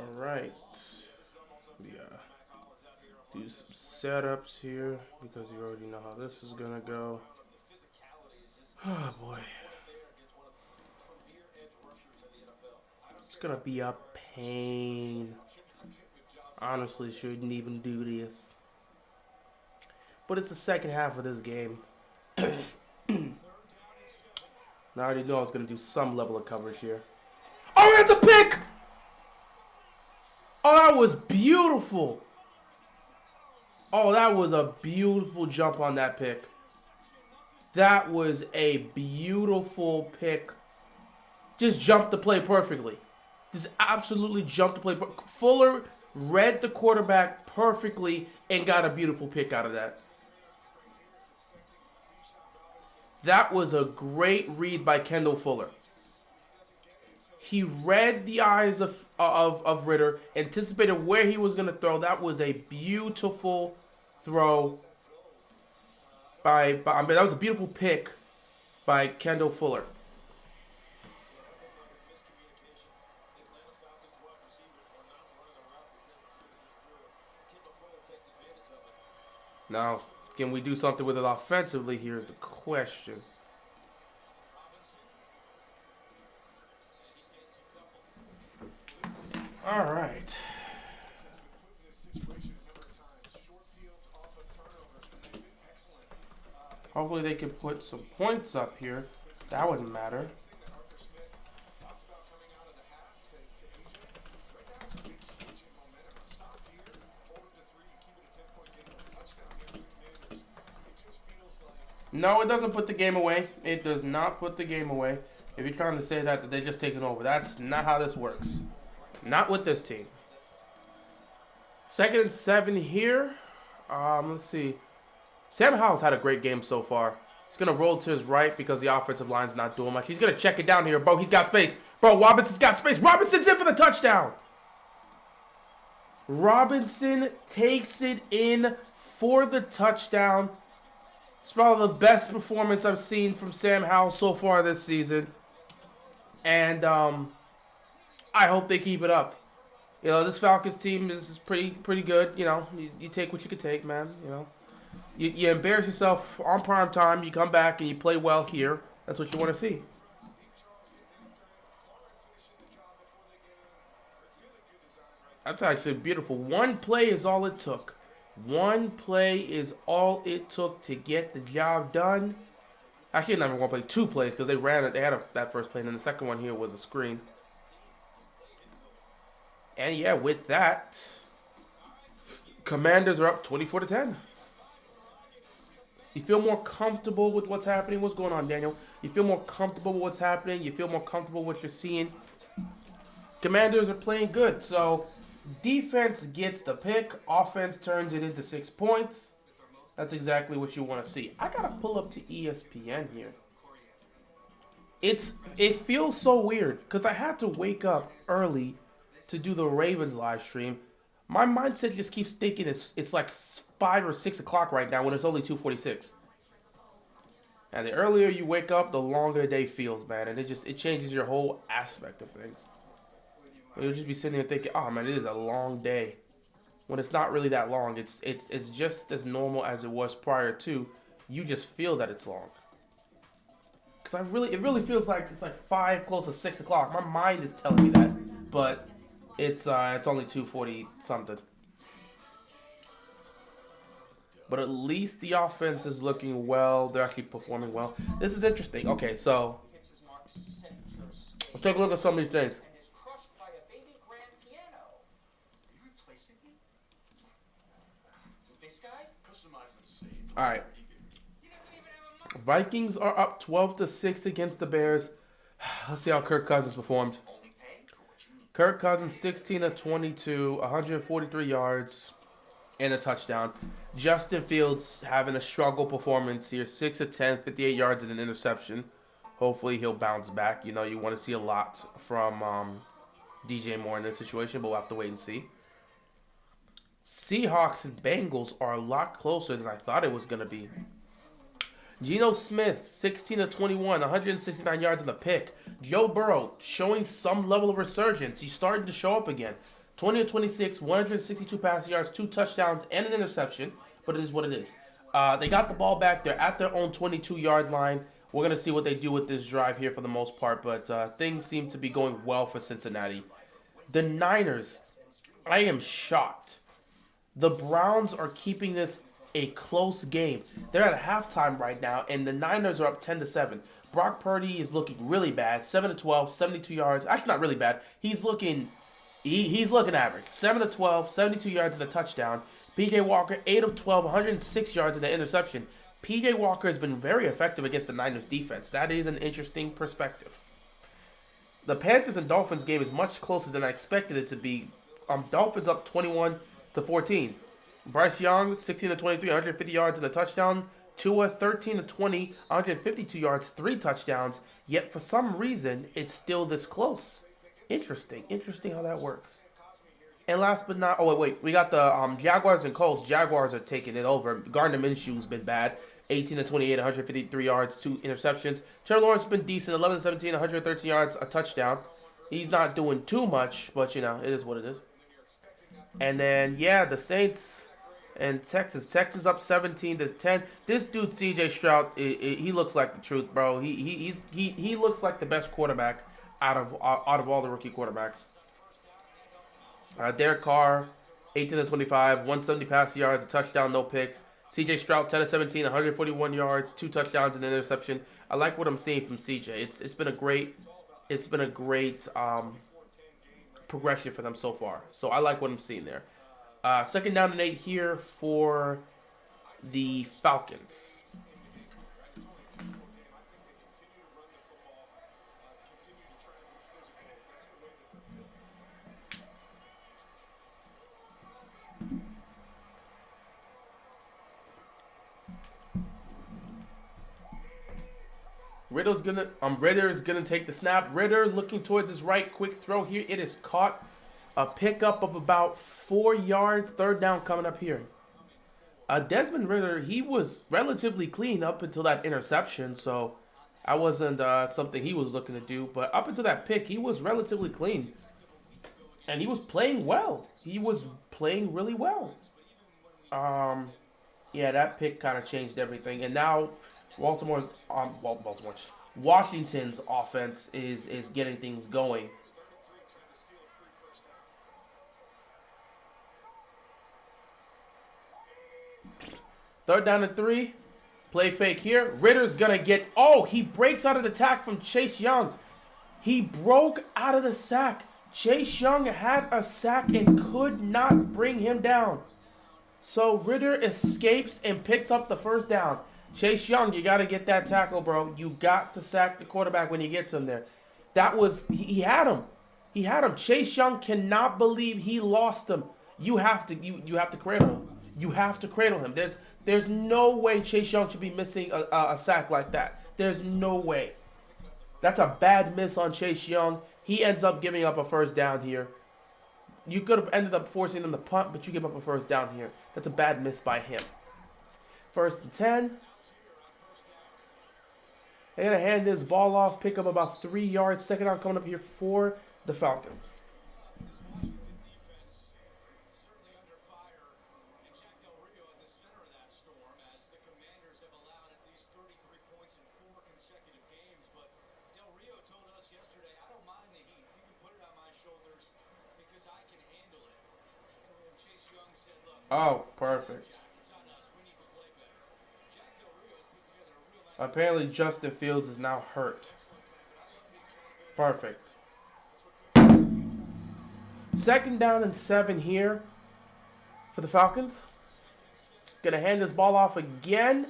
All right. Yeah. Do some setups here because you already know how this is gonna go. Oh boy. It's gonna be a pain. Honestly, shouldn't even do this. But it's the second half of this game. Now I already know I was gonna do some level of coverage here. Oh, that's a pick! Oh, that was beautiful. Oh, that was a beautiful jump on that pick. That was a beautiful pick. Just jumped the play perfectly. Just absolutely jumped the play. Fuller read the quarterback perfectly and got a beautiful pick out of that. That was a great read by Kendall Fuller. He read the eyes of Ritter, anticipated where he was going to throw. That was a beautiful throw I mean, that was a beautiful pick by Kendall Fuller. Now, can we do something with it offensively? Here's the question. All right. Hopefully they can put some points up here. That wouldn't matter. No, it doesn't put the game away. It does not put the game away. If you're trying to say that they're just taking over, that's not how this works. Not with this team. 2nd and 7 here. Let's see. Sam Howell's had a great game so far. He's going to roll to his right because the offensive line's not doing much. He's going to check it down here, bro. He's got space. Bro, Robinson's got space. Robinson's in for the touchdown. Robinson takes it in for the touchdown. It's probably the best performance I've seen from Sam Howell so far this season. And I hope they keep it up. You know, this Falcons team is pretty good. You know, you take what you can take, man. You know, you embarrass yourself on prime time. You come back and you play well here. That's what you want to see. That's actually beautiful. One play is all it took. One play is all it took to get the job done. Actually, not even one play, 2 plays because they ran it. They had that first play, and then the second one here was a screen. And yeah, with that, Commanders are up 24-10. You feel more comfortable with what's happening? What's going on, Daniel? You feel more comfortable with what's happening? You feel more comfortable with what you're seeing? Commanders are playing good, so defense gets the pick. Offense turns it into 6 points. That's exactly what you want to see. I gotta pull up to ESPN here. It feels so weird because I had to wake up early to do the Ravens live stream. My mindset just keeps thinking it's like 5 or 6 o'clock right now when it's only 2:46. And the earlier you wake up, the longer the day feels, man, and it changes your whole aspect of things. You'll just be sitting there thinking, oh man, it is a long day. When it's not really that long, it's just as normal as it was prior to. You just feel that it's long. Cause it really feels like it's like 5, close to 6 o'clock. My mind is telling me that, but it's only 2:40 something. But at least the offense is looking well. They're actually performing well. This is interesting. Okay, so let's take a look at some of these things. All right. Vikings are up 12-6 against the Bears. Let's see how Kirk Cousins performed. Kirk Cousins 16-22, 143 yards, and a touchdown. Justin Fields having a struggle performance here, 6-10, 58 yards and an interception. Hopefully he'll bounce back. You know, you want to see a lot from DJ Moore in this situation, but we'll have to wait and see. Seahawks and Bengals are a lot closer than I thought it was going to be. Geno Smith, 16-21, 169 yards in the pick. Joe Burrow showing some level of resurgence. He's starting to show up again. 20 to 26, 162 passing yards, 2 touchdowns, and an interception. But it is what it is. They got the ball back. They're at their own 22-yard line. We're going to see what they do with this drive here for the most part. But things seem to be going well for Cincinnati. The Niners, I am shocked. The Browns are keeping this a close game. They're at halftime right now, and the Niners are up 10-7. Brock Purdy is looking really bad. 7-12, 72 yards. Actually, not really bad. He's looking average. 7-12, 72 yards and a touchdown. P.J. Walker, 8-12, 106 yards and an interception. P.J. Walker has been very effective against the Niners defense. That is an interesting perspective. The Panthers and Dolphins game is much closer than I expected it to be. Dolphins up 21-14. Bryce Young, 16-23, 150 yards and a touchdown. Tua, 13-20, 152 yards, 3 touchdowns. Yet for some reason, it's still this close. Interesting how that works. And last but not, we got the Jaguars and Colts. Jaguars are taking it over. Gardner Minshew's been bad. 18-28, 153 yards, 2 interceptions. Trevor Lawrence has been decent. 11-17, 113 yards, a touchdown. He's not doing too much, but it is what it is. And then the Saints and Texas. Texas up 17-10. This dude CJ Stroud, he looks like the truth, bro. He looks like the best quarterback out of all the rookie quarterbacks. Derek Carr, 18-25, 170 passing yards, a touchdown, no picks. CJ Stroud, 10-17, 141 yards, 2 touchdowns and an interception. I like what I'm seeing from CJ. It's been a great progression for them so far. So I like what I'm seeing there. 2nd down and 8 here for the Falcons. Ritter's gonna take the snap. Ritter looking towards his right, quick throw here. It is caught. A pickup of about 4 yards. 3rd down coming up here. Desmond Ritter, he was relatively clean up until that interception, so that wasn't something he was looking to do. But up until that pick, he was relatively clean, and he was playing well. He was playing really well. That pick kind of changed everything, and now Washington's offense is getting things going. Third down and 3. Play fake here. Ritter's going to get... he breaks out of the sack from Chase Young. He broke out of the sack. Chase Young had a sack and could not bring him down. So Ritter escapes and picks up the 1st down. Chase Young, you got to get that tackle, bro. You got to sack the quarterback when he gets him there. That was... He had him. He had him. Chase Young cannot believe he lost him. You have to cradle him. You have to cradle him. There's no way Chase Young should be missing a sack like that. There's no way. That's a bad miss on Chase Young. He ends up giving up a 1st down here. You could have ended up forcing them to punt, but you give up a 1st down here. That's a bad miss by him. 1st and 10. They're going to hand this ball off, pick up about 3 yards. 2nd down coming up here for the Falcons. Oh, perfect. Apparently Justin Fields is now hurt. Perfect. 2nd down and 7 here for the Falcons. Gonna hand this ball off again.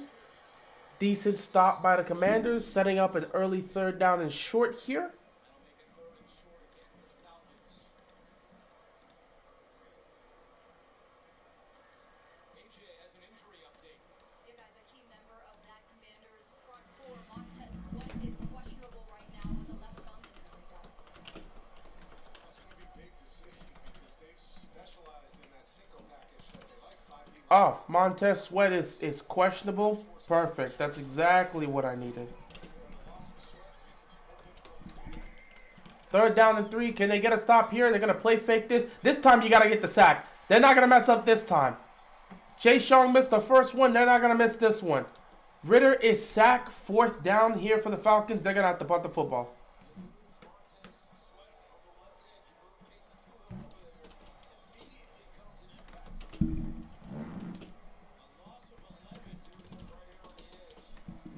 Decent stop by the Commanders, setting up an early 3rd down and short here. Montez Sweat is questionable. Perfect. That's exactly what I needed. Third down and 3. Can they get a stop here? They're going to play fake this. This time you got to get the sack. They're not going to mess up this time. Chase Young missed the first one. They're not going to miss this one. Ritter is sacked. Fourth down here for the Falcons. They're going to have to punt the football.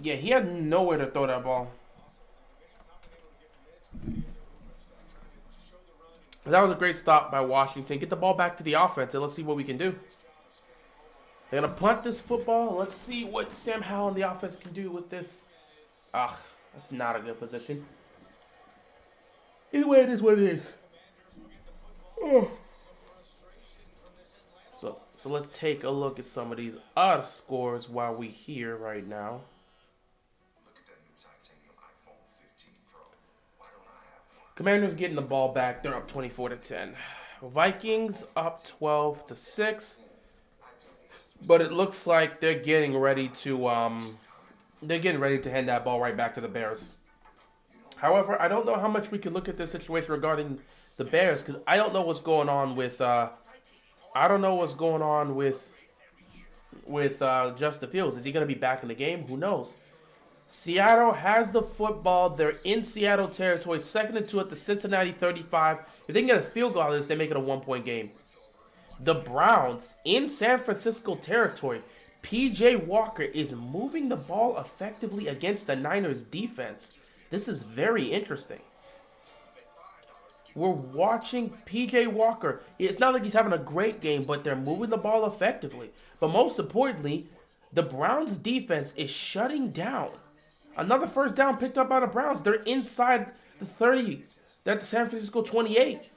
Yeah, he had nowhere to throw that ball. That was a great stop by Washington. Get the ball back to the offense, and let's see what we can do. They're going to punt this football. Let's see what Sam Howell and the offense can do with this. That's not a good position. Either way, it is what it is. Oh. So let's take a look at some of these other scores while we're here right now. Commanders getting the ball back. They're up 24-10. Vikings up 12-6. But it looks like they're getting ready to hand that ball right back to the Bears. However, I don't know how much we can look at this situation regarding the Bears because I don't know what's going on with Justin Fields. Is he going to be back in the game? Who knows? Seattle has the football. They're in Seattle territory. 2nd and 2 at the Cincinnati 35. If they can get a field goal out of this, they make it a 1-point game. The Browns in San Francisco territory. P.J. Walker is moving the ball effectively against the Niners defense. This is very interesting. We're watching P.J. Walker. It's not like he's having a great game, but they're moving the ball effectively. But most importantly, the Browns defense is shutting down. Another first down picked up by the Browns. They're inside the 30. They're at the San Francisco 28.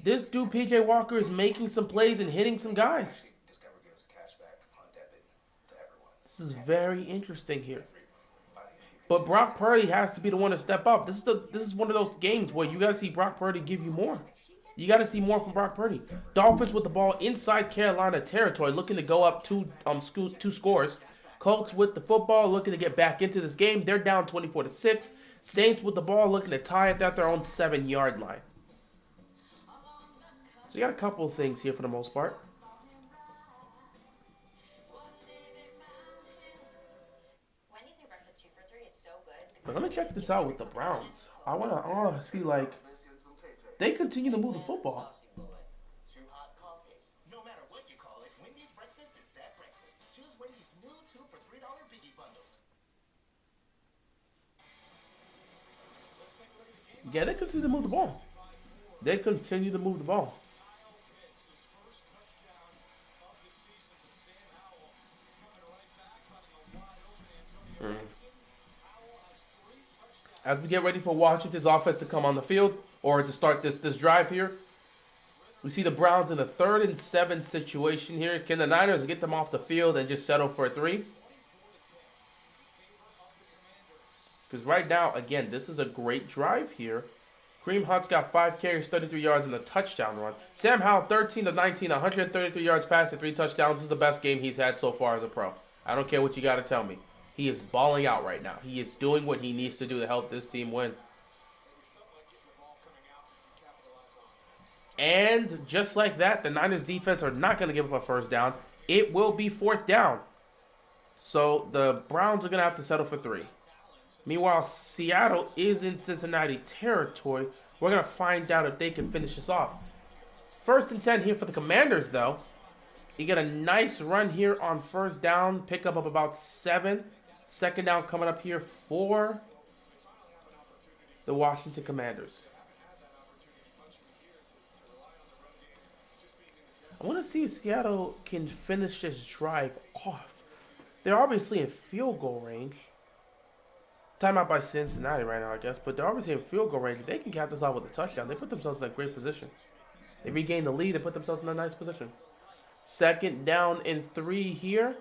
This dude, P.J. Walker, is making some plays and hitting some guys. This is very interesting here. But Brock Purdy has to be the one to step up. This is one of those games where you got to see Brock Purdy give you more. You got to see more from Brock Purdy. Dolphins with the ball inside Carolina territory, looking to go up two scores. Colts with the football, looking to get back into this game. They're down 24-6. Saints with the ball, looking to tie it at their own 7-yard line. So you got a couple of things here for the most part. But let me check this out with the Browns. I wanna see, like, they continue to move the football. Yeah, they continue to move the ball. They continue to move the ball. As we get ready for Washington's offense to come on the field, or to start this drive here, we see the Browns in a 3rd and 7 situation here. Can the Niners get them off the field and just settle for a 3? Because right now, again, this is a great drive here. Kareem Hunt's got 5 carries, 33 yards, and a touchdown run. Sam Howell, 13-19, 133 yards passing, 3 touchdowns. This is the best game he's had so far as a pro. I don't care what you got to tell me. He is balling out right now. He is doing what he needs to do to help this team win. And just like that, the Niners defense are not going to give up a first down. It will be 4th down. So the Browns are going to have to settle for 3. Meanwhile, Seattle is in Cincinnati territory. We're going to find out if they can finish this off. 1st and 10 here for the Commanders, though. You get a nice run here on 1st down. Pickup of about 7. 2nd down coming up here for the Washington Commanders. I want to see if Seattle can finish this drive off. They're obviously in field goal range. Timeout by Cincinnati right now, I guess. But they're obviously in field goal range. If they can cap this off with a touchdown, they put themselves in a great position. They regain the lead. They put themselves in a nice position. 2nd down and 3 here.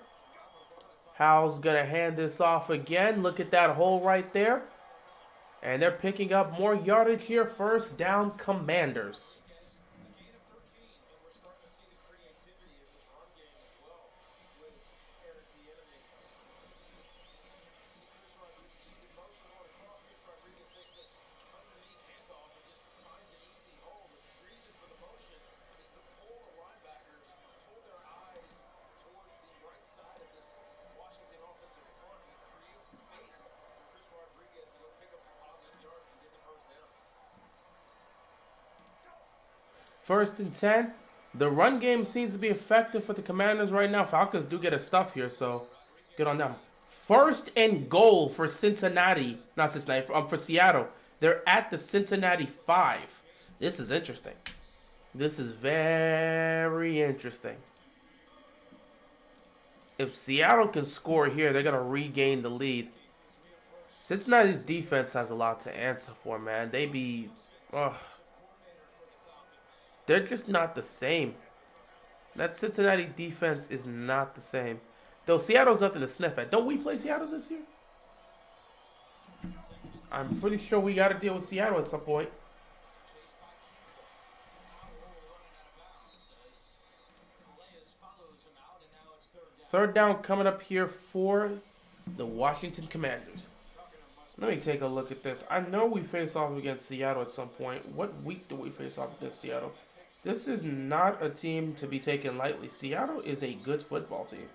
Howell's going to hand this off again. Look at that hole right there. And they're picking up more yardage here. 1st down, Commanders. 1st and 10. The run game seems to be effective for the Commanders right now. Falcons do get a stuff here, so good on them. 1st and goal for Cincinnati. Not Cincinnati, for Seattle. They're at the Cincinnati 5. This is interesting. This is very interesting. If Seattle can score here, they're going to regain the lead. Cincinnati's defense has a lot to answer for, man. They're just not the same. That Cincinnati defense is not the same. Though Seattle's nothing to sniff at. Don't we play Seattle this year? I'm pretty sure we got to deal with Seattle at some point. Third down coming up here for the Washington Commanders. Let me take a look at this. I know we face off against Seattle at some point. What week do we face off against Seattle? This is not a team to be taken lightly. Seattle is a good football team.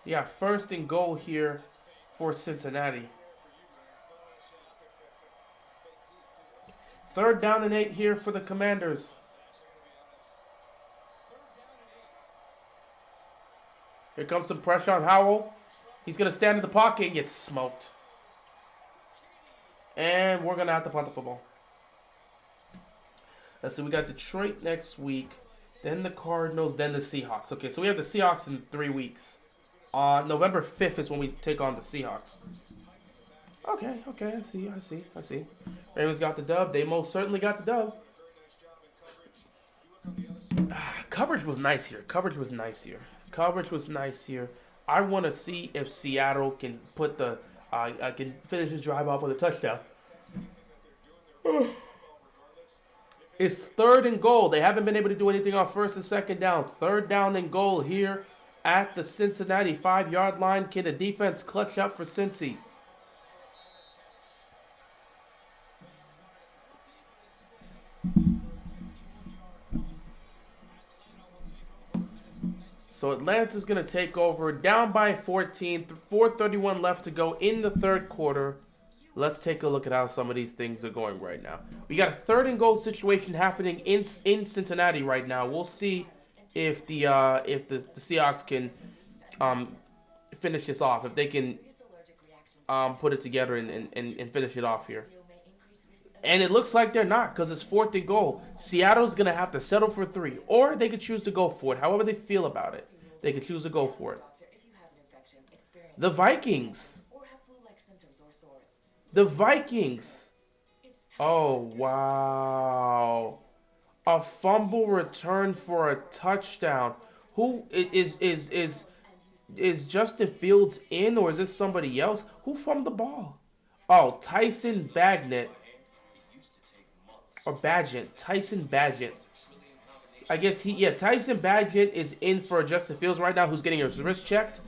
Yeah, 1st and goal here for Cincinnati. 3rd down and 8 here for the Commanders. Here comes some pressure on Howell. He's going to stand in the pocket and get smoked. And we're going to have to punt the football. Let's see, we got Detroit next week. Then the Cardinals, then the Seahawks. Okay, so we have the Seahawks in 3 weeks. November 5th is when we take on the Seahawks. Okay, I see. Ravens got the dub. They most certainly got the dub. Coverage was nice here. Coverage was nice here. I want to see if Seattle can put can finish his drive off with a touchdown. It's 3rd and goal. They haven't been able to do anything on 1st and 2nd down. 3rd down and goal here at the Cincinnati 5-yard line. Can the defense clutch up for Cincy? So Atlanta's going to take over, down by 14, 4:31 left to go in the 3rd quarter. Let's take a look at how some of these things are going right now. We got a 3rd and goal situation happening in Cincinnati right now. We'll see if the Seahawks can finish this off, if they can put it together and finish it off here. And it looks like they're not, because it's 4th and goal. Seattle's going to have to settle for 3. Or they could choose to go for it. However they feel about it, they could choose to go for it. The Vikings. Oh, wow. A fumble return for a touchdown. Who is Justin Fields in, or is this somebody else? Who fumbled the ball? Oh, Tyson Bagent. Or Bagent. Tyson Bagent. I guess Tyson Bagent is in for Justin Fields right now, who's getting his wrist checked.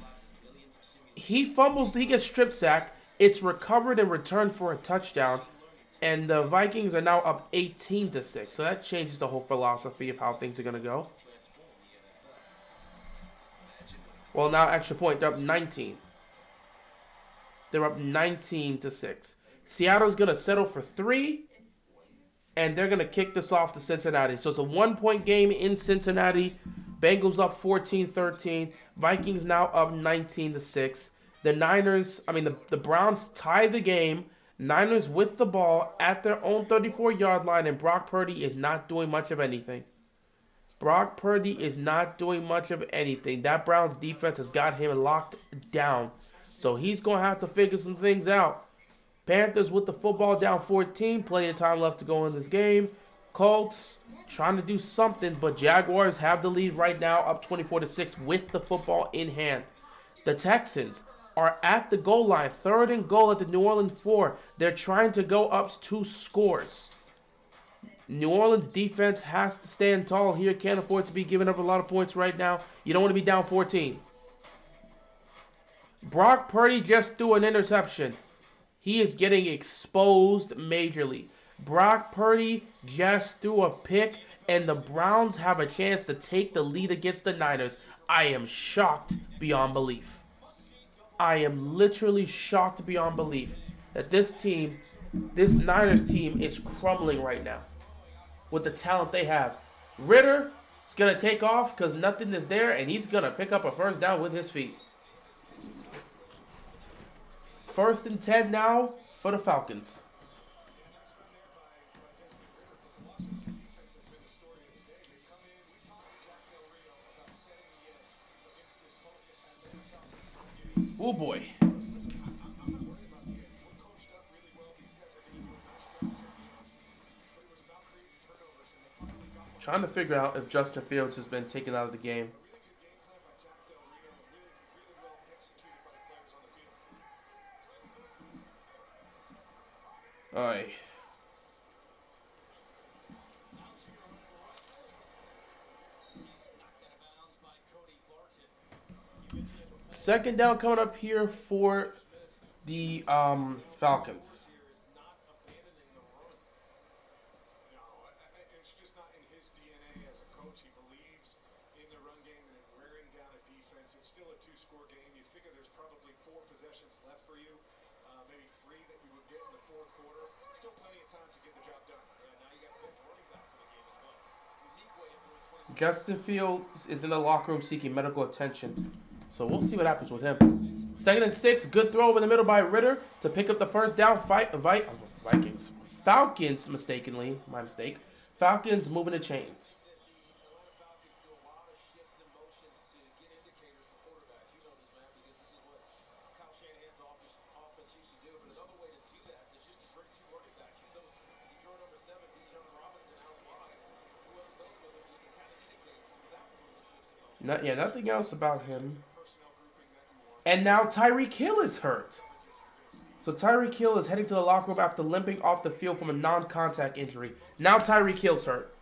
He fumbles, he gets strip sacked. It's recovered and returned for a touchdown. And the Vikings are now up 18-6. So that changes the whole philosophy of how things are going to go. Well, now extra point. They're up 19. They're up 19-6. Seattle's going to settle for 3. And they're going to kick this off to Cincinnati. So it's a 1-point game in Cincinnati. Bengals up 14-13. Vikings now up 19-6. The Browns tie the game. Niners with the ball at their own 34-yard line. And Brock Purdy is not doing much of anything. That Browns defense has got him locked down. So he's going to have to figure some things out. Panthers with the football down 14. Plenty of time left to go in this game. Colts trying to do something, but Jaguars have the lead right now, up 24-6 with the football in hand. The Texans are at the goal line. 3rd and goal at the New Orleans 4. They're trying to go up 2 scores. New Orleans defense has to stand tall here. Can't afford to be giving up a lot of points right now. You don't want to be down 14. Brock Purdy just threw an interception. He is getting exposed majorly. Brock Purdy just threw a pick, and the Browns have a chance to take the lead against the Niners. I am shocked beyond belief. I am literally shocked beyond belief that this team This Niners team is crumbling right now with the talent they have. Ritter is going to take off because nothing is there, and he's going to pick up a first down with his feet. 1st and 10 now for the Falcons. Oh boy. Trying to figure out if Justin Fields has been taken out of the game. Alright. Second down coming up here for the Falcons. Justin Fields is in the locker room seeking medical attention. So we'll see what happens with him. 2nd and 6. Good throw over the middle by Ritter to pick up the first down. Vikings. Falcons, mistakenly. My mistake. Falcons moving the chains. Nothing else about him. And now Tyreek Hill is hurt. So Tyreek Hill is heading to the locker room after limping off the field from a non-contact injury. Now Tyreek Hill's hurt.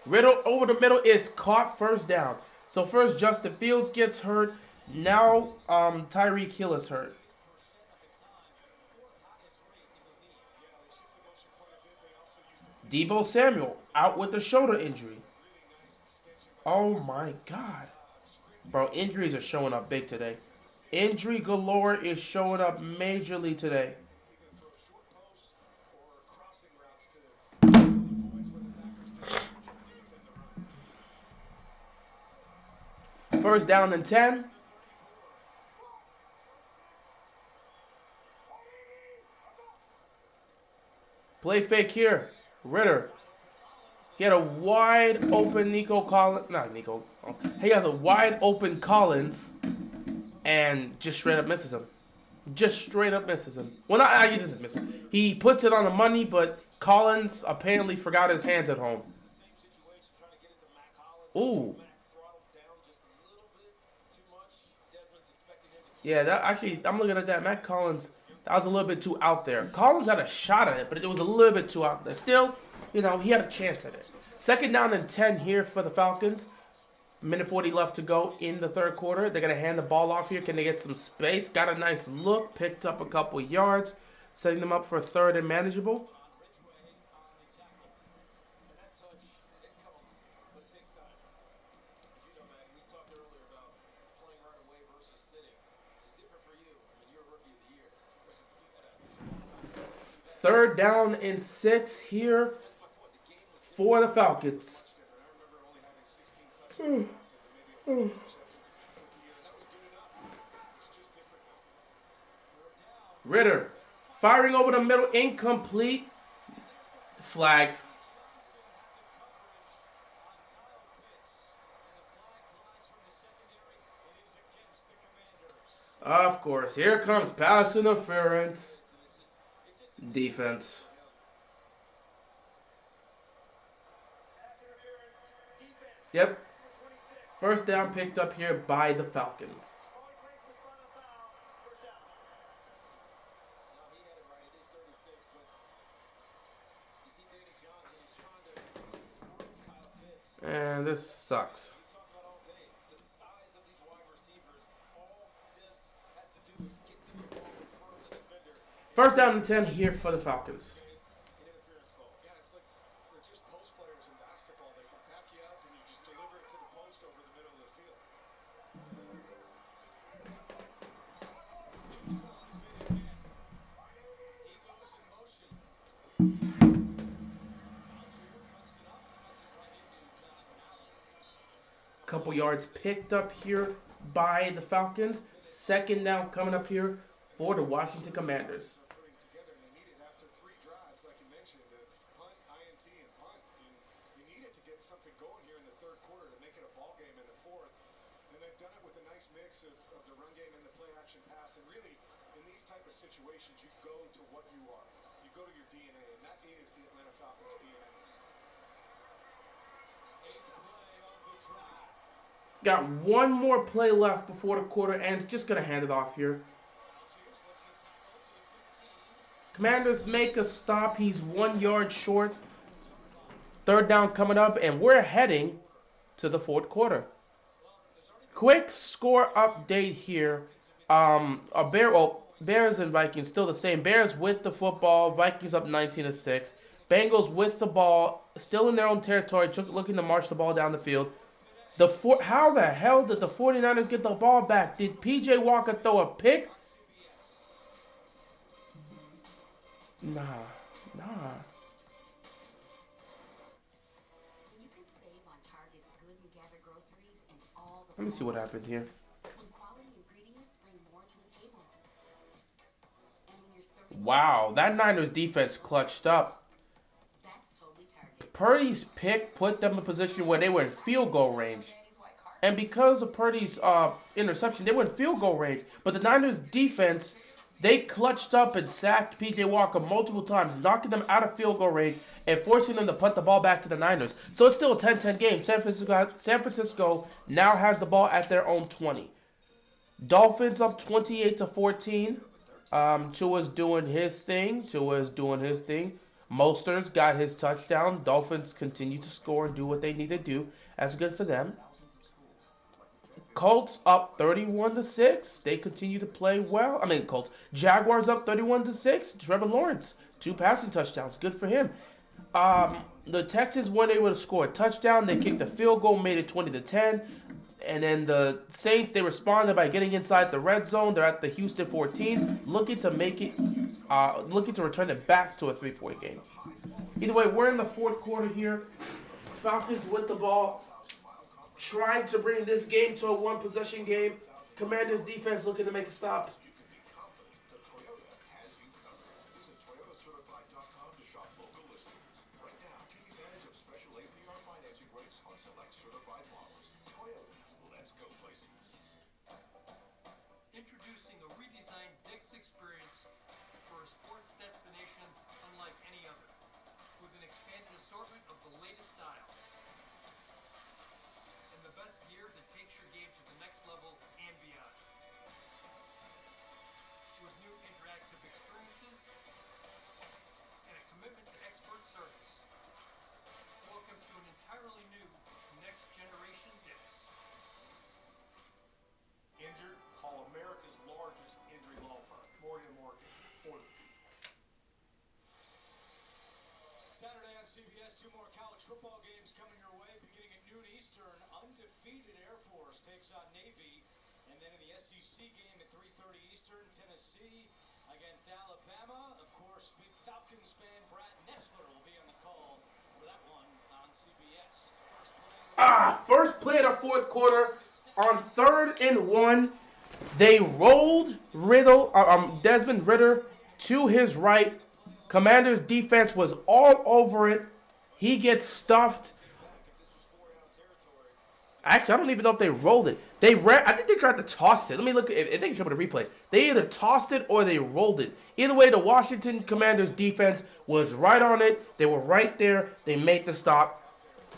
Riddle over the middle is caught, first down. So first Justin Fields gets hurt. Now Tyreek Hill is hurt. Deebo Samuel out with a shoulder injury. Oh my God. Bro, injuries are showing up big today. Injury galore is showing up majorly today. First down and 10. Play fake here. Ritter. He had a wide open Nico Collins. Not Nico. He has a wide open Collins and just straight up misses him. Just straight up misses him. Well, he doesn't miss him. He puts it on the money, but Collins apparently forgot his hands at home. Ooh. Yeah, I'm looking at that. Matt Collins, that was a little bit too out there. Collins had a shot at it, but it was a little bit too out there. Still, he had a chance at it. 2nd down and 10 here for the Falcons. Minute 40 left to go in the 3rd quarter. They're going to hand the ball off here. Can they get some space? Got a nice look. Picked up a couple yards. Setting them up for 3rd and manageable. Third down and 6 here for the Falcons. Ritter firing over the middle, incomplete. Flag. Of course, here comes pass interference. Defense. Yep. First down picked up here by the Falcons. And this sucks. First down and 10 here for the Falcons. Couple yards picked up here by the Falcons. Second down coming up here for the Washington Commanders. Something going here in the third quarter to make it a ball game in the fourth, and they've done it with a nice mix of the run game and the play action pass. And really, in these type of situations, you go to what you are. You go to your DNA, and that is the Atlanta Falcons DNA. Eighth play of the drive. Got one more play left before the quarter ends. Just gonna hand it off here. Commanders make a stop. He's 1 yard short. Third down coming up, and we're heading to the fourth quarter. Quick score update here. Bears and Vikings still the same. Bears with the football. Vikings up 19-6. Bengals with the ball, still in their own territory, looking to march the ball down the field. How the hell did the 49ers get the ball back? Did P.J. Walker throw a pick? Nah. Let me see what happened here. Wow, that Niners defense clutched up. Purdy's pick put them in a position where they were in field goal range. And because of Purdy's interception, they were in field goal range. But the Niners defense, they clutched up and sacked P.J. Walker multiple times, knocking them out of field goal range and forcing them to punt the ball back to the Niners. So it's still a 10-10 game. San Francisco now has the ball at their own 20. Dolphins up 28-14. Tua's doing his thing. Mostert's got his touchdown. Dolphins continue to score and do what they need to do. That's good for them. Colts up 31-6. They continue to play well. Colts. Jaguars up 31-6. Trevor Lawrence, 2 passing touchdowns. Good for him. The Texans weren't able to score a touchdown. They kicked a field goal, made it 20-10. And then the Saints, they responded by getting inside the red zone. They're at the Houston 14, looking to return it back to a 3-point game. Either way, we're in the fourth quarter here. Falcons with the ball, trying to bring this game to a one-possession game. Commanders defense looking to make a stop. Introducing a redesigned Dix experience for a sports destination unlike any other, with an expanded assortment of the latest styles and the best gear that takes your game to the next level and beyond. With new interactive experiences and a commitment to expert service. Welcome to an entirely new next generation Dix. Injured? Call America's largest injury law firm, Morgan & Morgan, for the fee. Saturday on CBS, 2 more college football games coming your way, beginning at noon Eastern. Undefeated Air Force takes on Navy, and then in the SEC game at 3:30 Eastern, Tennessee against Alabama. Of course, big Falcons fan Brad Nessler will be on the call for that one on CBS. First play of the fourth quarter on 3rd and 1. They rolled Desmond Ridder to his right. Commanders defense was all over it. He gets stuffed. Actually, I don't even know if they rolled it. I think they tried to toss it. Let me look. I think it's coming to replay. They either tossed it or they rolled it. Either way, the Washington Commanders defense was right on it. They were right there. They made the stop.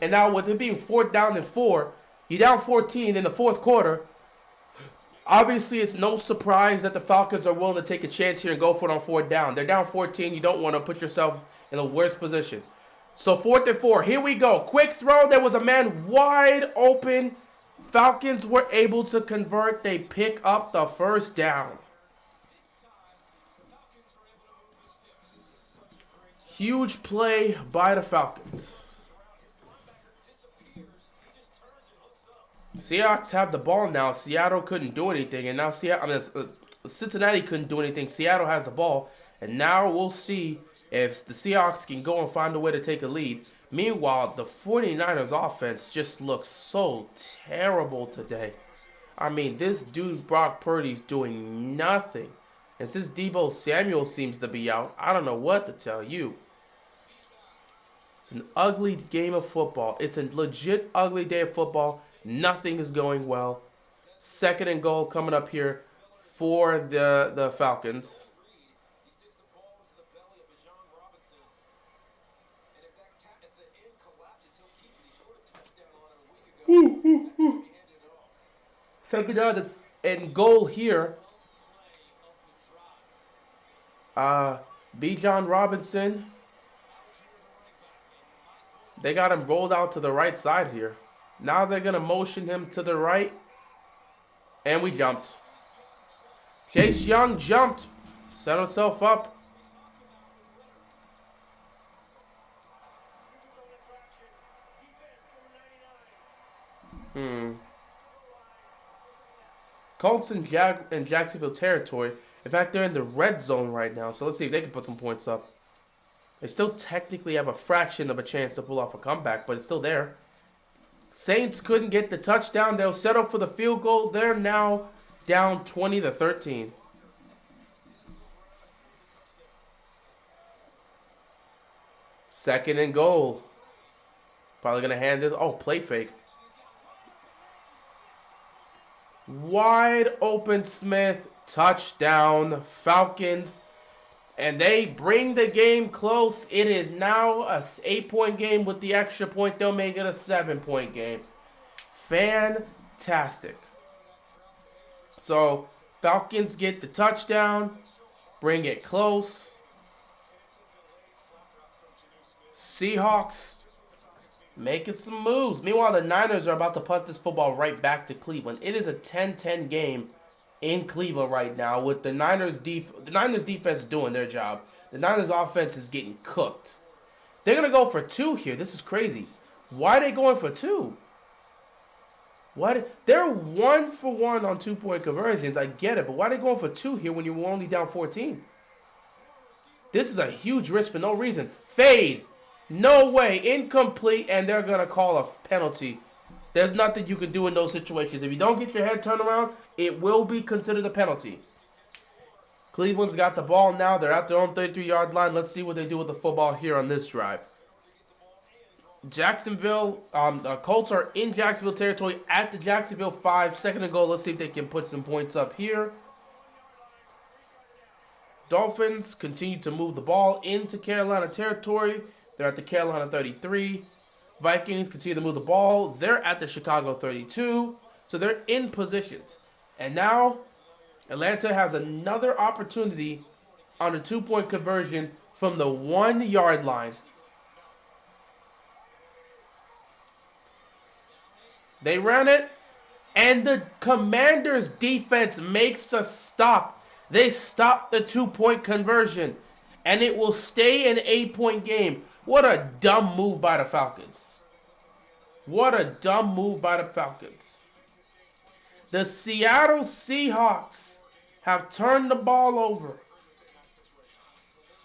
And now with it being 4th down and 4, you're down 14 in the fourth quarter. Obviously, it's no surprise that the Falcons are willing to take a chance here and go for it on 4th down. They're down 14. You don't want to put yourself in a worse position. So 4th and 4. Here we go. Quick throw. There was a man wide open. Falcons were able to convert. They pick up the 1st down. Huge play by the Falcons. Seahawks have the ball now. Seattle couldn't do anything, and now Cincinnati couldn't do anything. Seattle has the ball, and now we'll see if the Seahawks can go and find a way to take a lead. Meanwhile, the 49ers offense just looks so terrible today. I mean, this dude Brock Purdy's doing nothing. And since Deebo Samuel seems to be out, I don't know what to tell you. It's an ugly game of football. It's a legit ugly day of football. Nothing is going well. 2nd and goal coming up here for the Falcons. He sticks the ball into the belly of Bijan Robinson. And if the end collapses, he'll keep it. He scored a touchdown on it a week ago. That's how he handed it off. 2nd down and goal here. Bijan Robinson. They got him rolled out to the right side here. Now they're going to motion him to the right. And we jumped. Chase Young jumped. Set himself up. Colts in Jacksonville territory. In fact, they're in the red zone right now. So let's see if they can put some points up. They still technically have a fraction of a chance to pull off a comeback, but it's still there. Saints couldn't get the touchdown. They'll settle for the field goal. They're now down 20-13. Second and goal. Probably going to hand it. Oh, play fake. Wide open Smith. Touchdown. Falcons. And they bring the game close. It is now a 8-point game. With the extra point, they'll make it a 7-point game. Fantastic. So, Falcons get the touchdown. Bring it close. Seahawks making some moves. Meanwhile, the Niners are about to punt this football right back to Cleveland. It is a 10-10 game in Cleveland right now with the Niners defense doing their job. The Niners offense is getting cooked. They're going to go for 2 here. This is crazy. Why are they going for 2? What? They're 1 for 1 on 2-point conversions. I get it, but why are they going for 2 here when you're only down 14? This is a huge risk for no reason. Fade. No way. Incomplete, and they're going to call a penalty. There's nothing you can do in those situations. If you don't get your head turned around, it will be considered a penalty. Cleveland's got the ball now. They're at their own 33-yard line. Let's see what they do with the football here on this drive. Jacksonville, Colts are in Jacksonville territory at the Jacksonville 5. 2nd and goal. Let's see if they can put some points up here. Dolphins continue to move the ball into Carolina territory. They're at the Carolina 33. Vikings continue to move the ball. They're at the Chicago 32. So they're in positions. And now Atlanta has another opportunity on a 2-point conversion from the 1-yard line. They ran it, and the Commanders' defense makes a stop. They stop the 2-point conversion, and it will stay an 8-point game. What a dumb move by the Falcons. What a dumb move by the Falcons. The Seattle Seahawks have turned the ball over.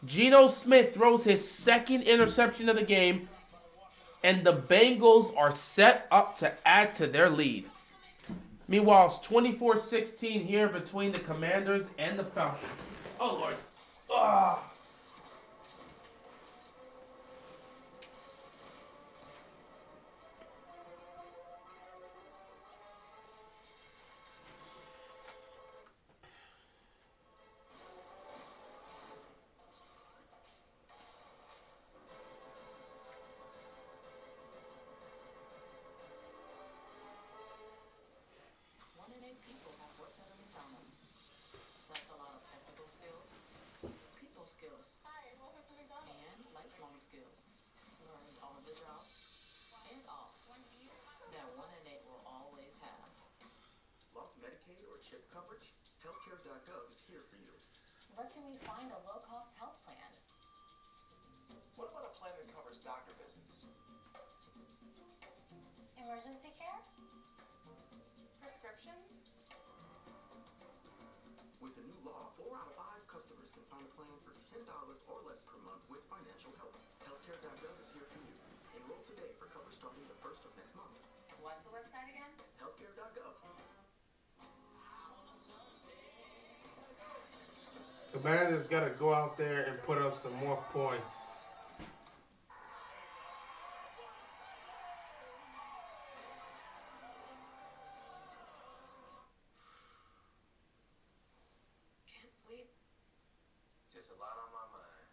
Geno Smith throws his 2nd interception of the game, and the Bengals are set up to add to their lead. Meanwhile, it's 24-16 here between the Commanders and the Falcons. Oh, Lord. Ah. Skills and lifelong skills learned on the job and off that 1 in 8 will always have. Lost Medicaid or CHIP coverage? Healthcare.gov is here for you. Where can we find a low-cost health plan? What about a plan that covers doctor visits? Emergency care? Prescriptions? With the new law, 4 out of 5 customers can find a plan for $10 or less per month with website again? Healthcare.gov. Commanders got to go out there and put up some more points. Can't sleep. Just a lot on my mind.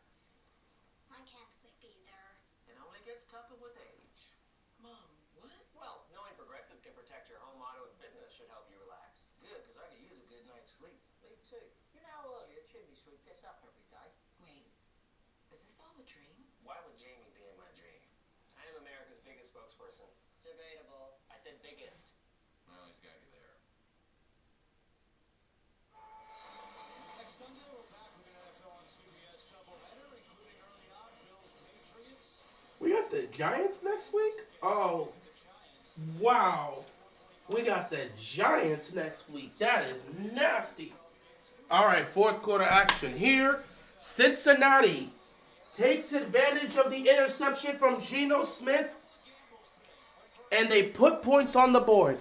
I can't sleep either. It only gets tougher with age. Mom, what? Well, knowing Progressive can protect your home, auto, and business should help you relax. Good, because I could use a good night's sleep. Me too. You know how early a chimney sweep gets up every day? Wait, is this all a dream? Why would Jamie be in my dream? I am America's biggest spokesperson. Debatable. I said biggest. Well, he's got you there. Next Sunday, we're back with an NFL on CBS doubleheader, including early on Bills Patriots. We got the Giants next week? Oh, wow. We got the Giants next week. That is nasty. All right, fourth quarter action here. Cincinnati takes advantage of the interception from Geno Smith, and they put points on the board.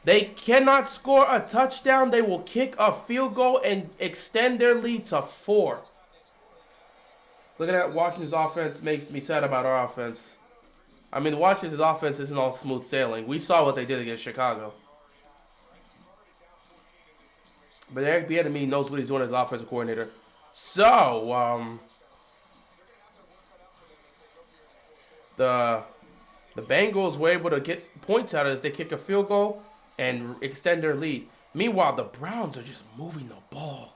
They cannot score a touchdown. They will kick a field goal and extend their lead to 4. Look at that. Washington's offense makes me sad about our offense. I mean, Washington's offense isn't all smooth sailing. We saw what they did against Chicago. But Eric Bieniemy knows what he's doing as offensive coordinator. So, the Bengals were able to get points out of this. They kick a field goal and extend their lead. Meanwhile, the Browns are just moving the ball.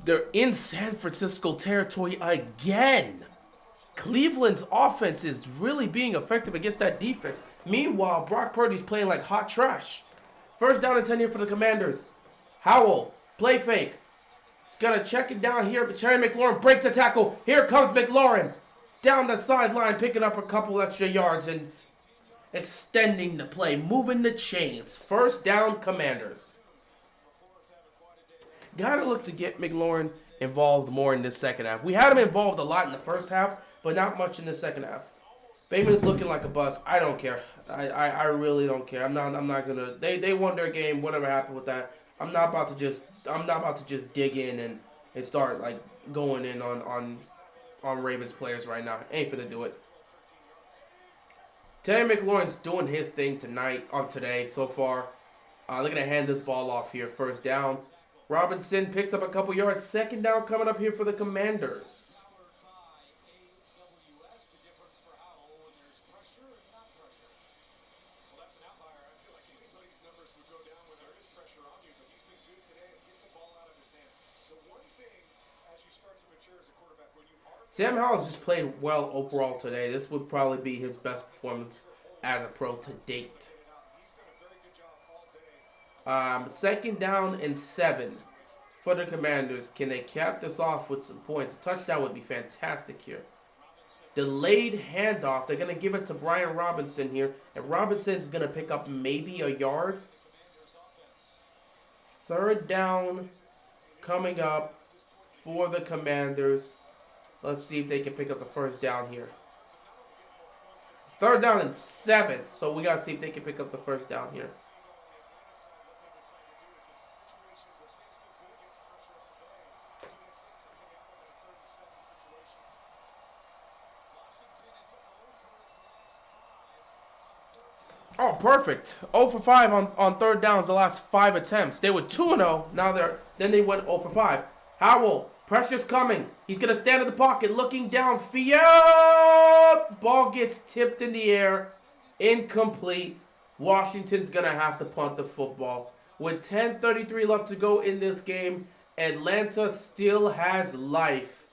They're in San Francisco territory again. Cleveland's offense is really being effective against that defense. Meanwhile, Brock Purdy's playing like hot trash. First down and 10 here for the Commanders. Howell, play fake. He's going to check it down here, but Terry McLaurin breaks the tackle. Here comes McLaurin. Down the sideline, picking up a couple extra yards and extending the play, moving the chains. First down, Commanders. Gotta look to get McLaurin involved more in this second half. We had him involved a lot in the first half, but not much in the second half. Bateman is looking like a bust. I don't care. I really don't care. I'm not gonna. They won their game. Whatever happened with that, I'm not about to just dig in and start like going in on Ravens players right now. Ain't finna do it. Terry McLaurin's doing his thing today so far. Looking to hand this ball off here. First down. Robinson picks up a couple yards. Second down coming up here for the Commanders. Sam Howell's just played well overall today. This would probably be his best performance as a pro to date. Second down and 7 for the Commanders. Can they cap this off with some points? A touchdown would be fantastic here. Delayed handoff. They're going to give it to Brian Robinson here. And Robinson's going to pick up maybe a yard. Third down coming up for the Commanders. Let's see if they can pick up the first down here. It's third down and 7. So we got to see if they can pick up the first down here. Oh, perfect. 0 for 5 on third downs the last 5 attempts. They were 2-0. Now they went 0 for 5. Howell, pressure's coming. He's going to stand in the pocket looking downfield. Ball gets tipped in the air. Incomplete. Washington's going to have to punt the football. With 10:33 left to go in this game, Atlanta still has life.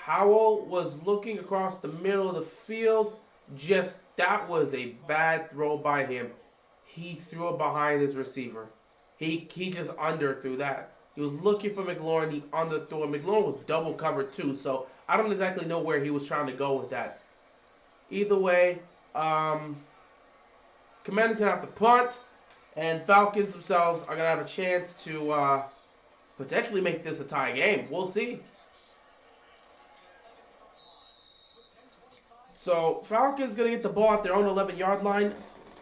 Howell was looking across the middle of the field. That was a bad throw by him. He threw it behind his receiver. He just underthrew that. He was looking for McLaurin. He underthrew it. McLaurin was double covered too, so I don't exactly know where he was trying to go with that. Either way, Commanders gonna have to punt, and Falcons themselves are gonna have a chance to potentially make this a tie game. We'll see. So Falcons gonna get the ball at their own 11-yard line.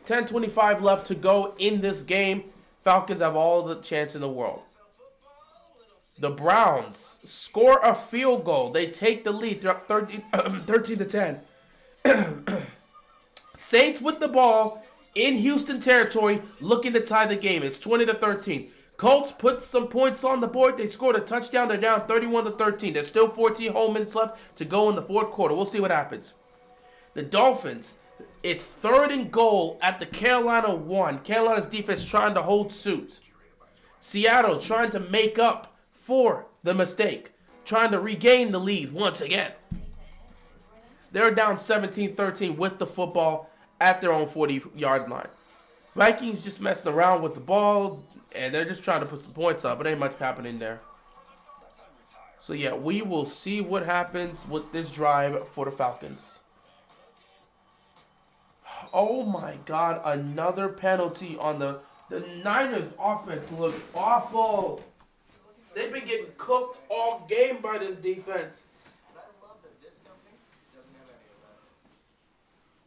10:25 left to go in this game. Falcons have all the chance in the world. The Browns score a field goal. They take the lead. They're up 13 to 10. Saints with the ball in Houston territory, looking to tie the game. It's 20 to 13. Colts put some points on the board. They scored a touchdown. They're down 31 to 13. There's still 14 whole minutes left to go in the fourth quarter. We'll see what happens. The Dolphins, it's 3rd and goal at the Carolina 1. Carolina's defense trying to hold suit. Seattle trying to make up for the mistake, trying to regain the lead once again. They're down 17-13 with the football at their own 40-yard line. Vikings just messing around with the ball, and they're just trying to put some points up, but ain't much happening there. So yeah, we will see what happens with this drive for the Falcons. Oh my God, another penalty on the Niners offense looks awful. They've been getting cooked all game by this defense. But I love that this company doesn't have any of that.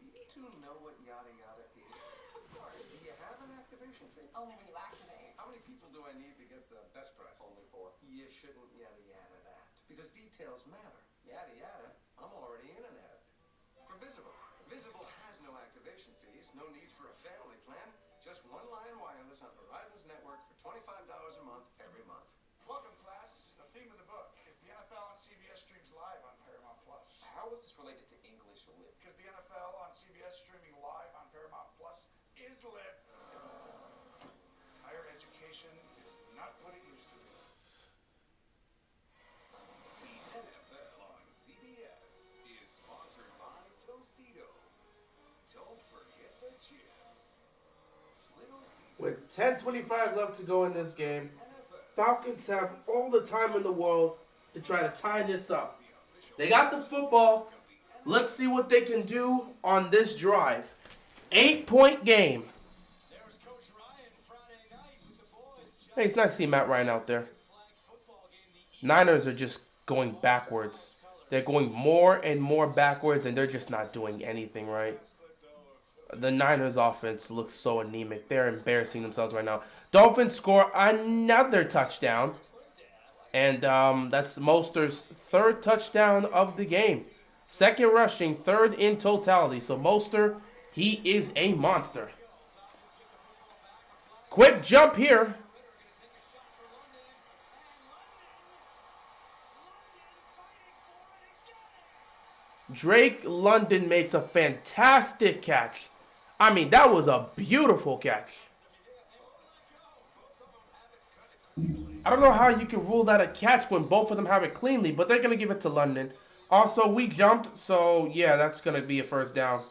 Do you two know what yada yada is? Of course. Do you have an activation fee? Only when you activate. How many people do I need to get the best price? Only 4. You shouldn't yada yada that. Because details matter. Yada yada, I'm already in an ad. For Visible. Visible has no activation fees, no need for a family plan. Just one line wireless on Verizon's network for $25 a month every month. Welcome, class. The theme of the book is the NFL on CBS streams live on Paramount Plus. How is this related to English lit? Because the NFL on CBS streaming live on Paramount Plus is lit. Higher education is not what it used to be. The NFL on CBS is sponsored by Tostitos. Don't forget the chips. Little Caesar. With 10:25 left to go in this game, Falcons have all the time in the world to try to tie this up. They got the football. Let's see what they can do on this drive. 8-point game. There was Coach Ryan Friday night with the boys. Hey, it's nice to see Matt Ryan out there. Niners are just going backwards. They're going more and more backwards, and they're just not doing anything right. The Niners offense looks so anemic. They're embarrassing themselves right now. Dolphins score another touchdown. And that's Moster's 3rd touchdown of the game. 2nd rushing, 3rd in totality. So Moster, he is a monster. Quick jump here. Drake London makes a fantastic catch. I mean, that was a beautiful catch. I don't know how you can rule that a catch when both of them have it cleanly, but they're going to give it to London. Also, we jumped, so yeah, that's going to be a first down.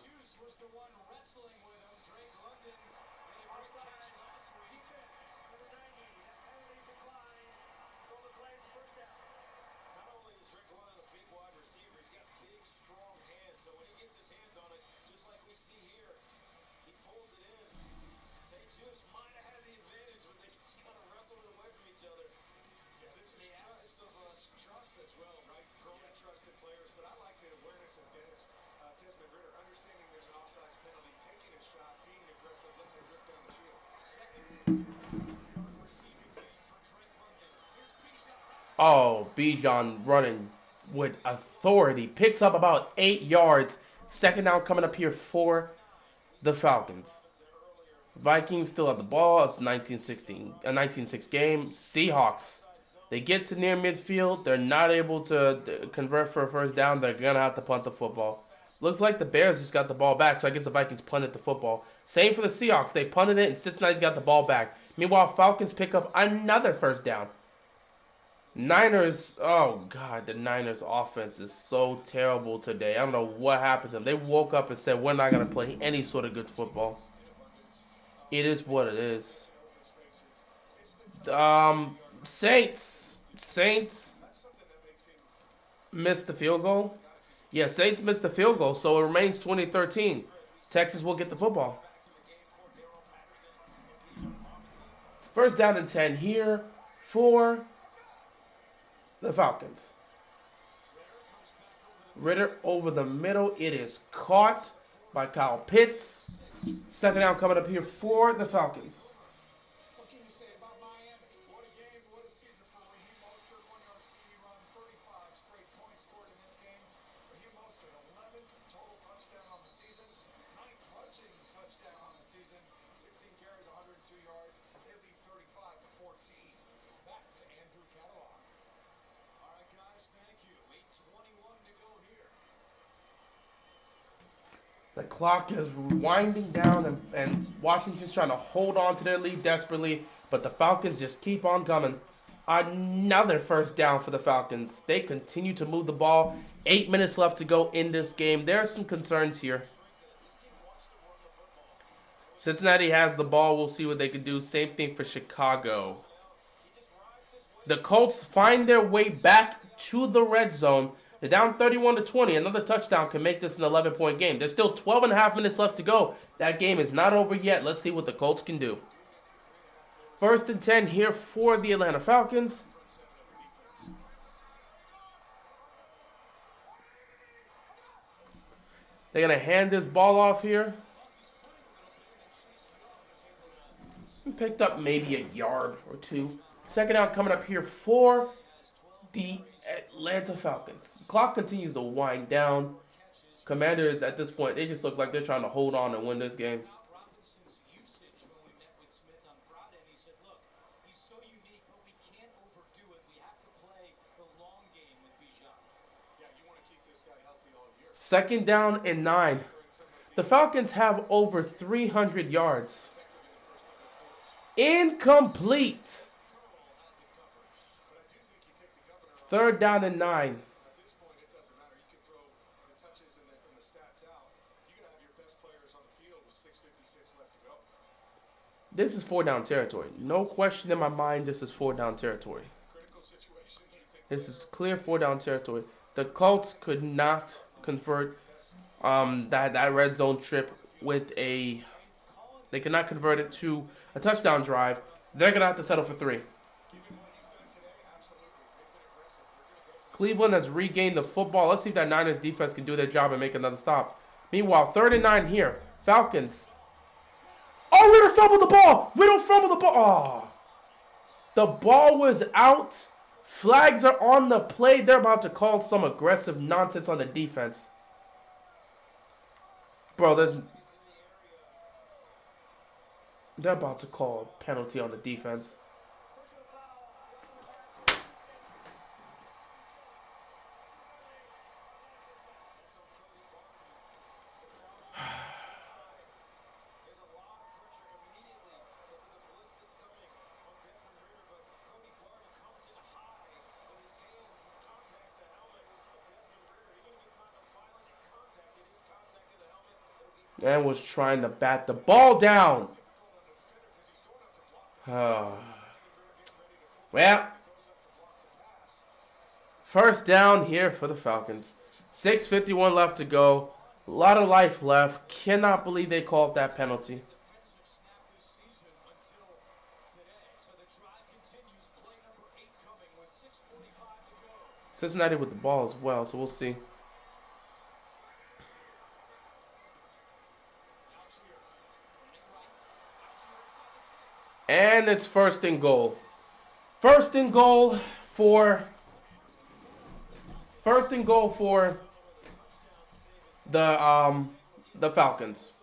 Oh, Bijan running with authority. Picks up about 8 yards. 2nd down coming up here for the Falcons. Vikings still have the ball. It's 19-6 game. Seahawks. They get to near midfield. They're not able to convert for a first down. They're going to have to punt the football. Looks like the Bears just got the ball back, so I guess the Vikings punted the football. Same for the Seahawks. They punted it, and Cincinnati's got the ball back. Meanwhile, Falcons pick up another first down. Niners, oh God, the Niners offense is so terrible today. I don't know what happened to them. They woke up and said, we're not going to play any sort of good football. It is what it is. Saints missed the field goal. Yeah, Saints missed the field goal, so it remains 20-13. Texas will get the football. First down and 10 here for the Falcons. Ritter over the middle. It is caught by Kyle Pitts. Second down coming up here for the Falcons. What can you say about Miami? What a game, what a season for Raheem Mostert. One-yard TD run, 35 straight points scored in this game. Raheem Mostert, 11 total touchdown on the season, 9th rushing touchdown on the season, 16 carries, 102 yards. They lead 35-14. Back to Andrew Catalog. All right, guys, thank you. 8:21 to go here. The clock is winding down, and Washington's trying to hold on to their lead desperately, but the Falcons just keep on coming. Another first down for the Falcons. They continue to move the ball. 8 minutes left to go in this game. There are some concerns here. Cincinnati has the ball. We'll see what they can do. Same thing for Chicago. The Colts find their way back to the red zone. They're down 31-20. Another touchdown can make this an 11-point game. There's still 12.5 minutes left to go. That game is not over yet. Let's see what the Colts can do. 1st and 10 here for the Atlanta Falcons. They're going to hand this ball off here. Picked up maybe a yard or two. Second down coming up here for the Atlanta Falcons. Clock continues to wind down. Commanders at this point, they just look like they're trying to hold on and win this game. Robinson's usage when we met with Smith on Friday, and he said, look, he's so unique, but we can't overdo it. We have to play the long game with Bijan. Yeah, you want to keep this guy healthy all year. 2nd down and 9. The Falcons have over 300 yards. Incomplete. 3rd down and 9. At this point, it doesn't matter. You can throw the touches and the stats out. You can have your best players on the field with 6:56 left to go. This is 4-down territory. No question in my mind, this is 4-down territory. Critical situation. This is clear 4-down territory. The Colts could not convert that red zone trip with a... They could not convert it to a touchdown drive. They're going to have to settle for 3. Cleveland has regained the football. Let's see if that Niners defense can do their job and make another stop. Meanwhile, 3rd and 9 here. Falcons. Oh, Ritter fumbled the ball. Riddle fumbled the ball. Oh. The ball was out. Flags are on the play. They're about to call some aggressive nonsense on the defense. Bro, they're about to call a penalty on the defense. And was trying to bat the ball down. Well, first down here for the Falcons. 6:51 left to go. A lot of life left. Cannot believe they called that penalty. Cincinnati with the ball as well, so we'll see. And it's 1st and goal. 1st and goal for the Falcons.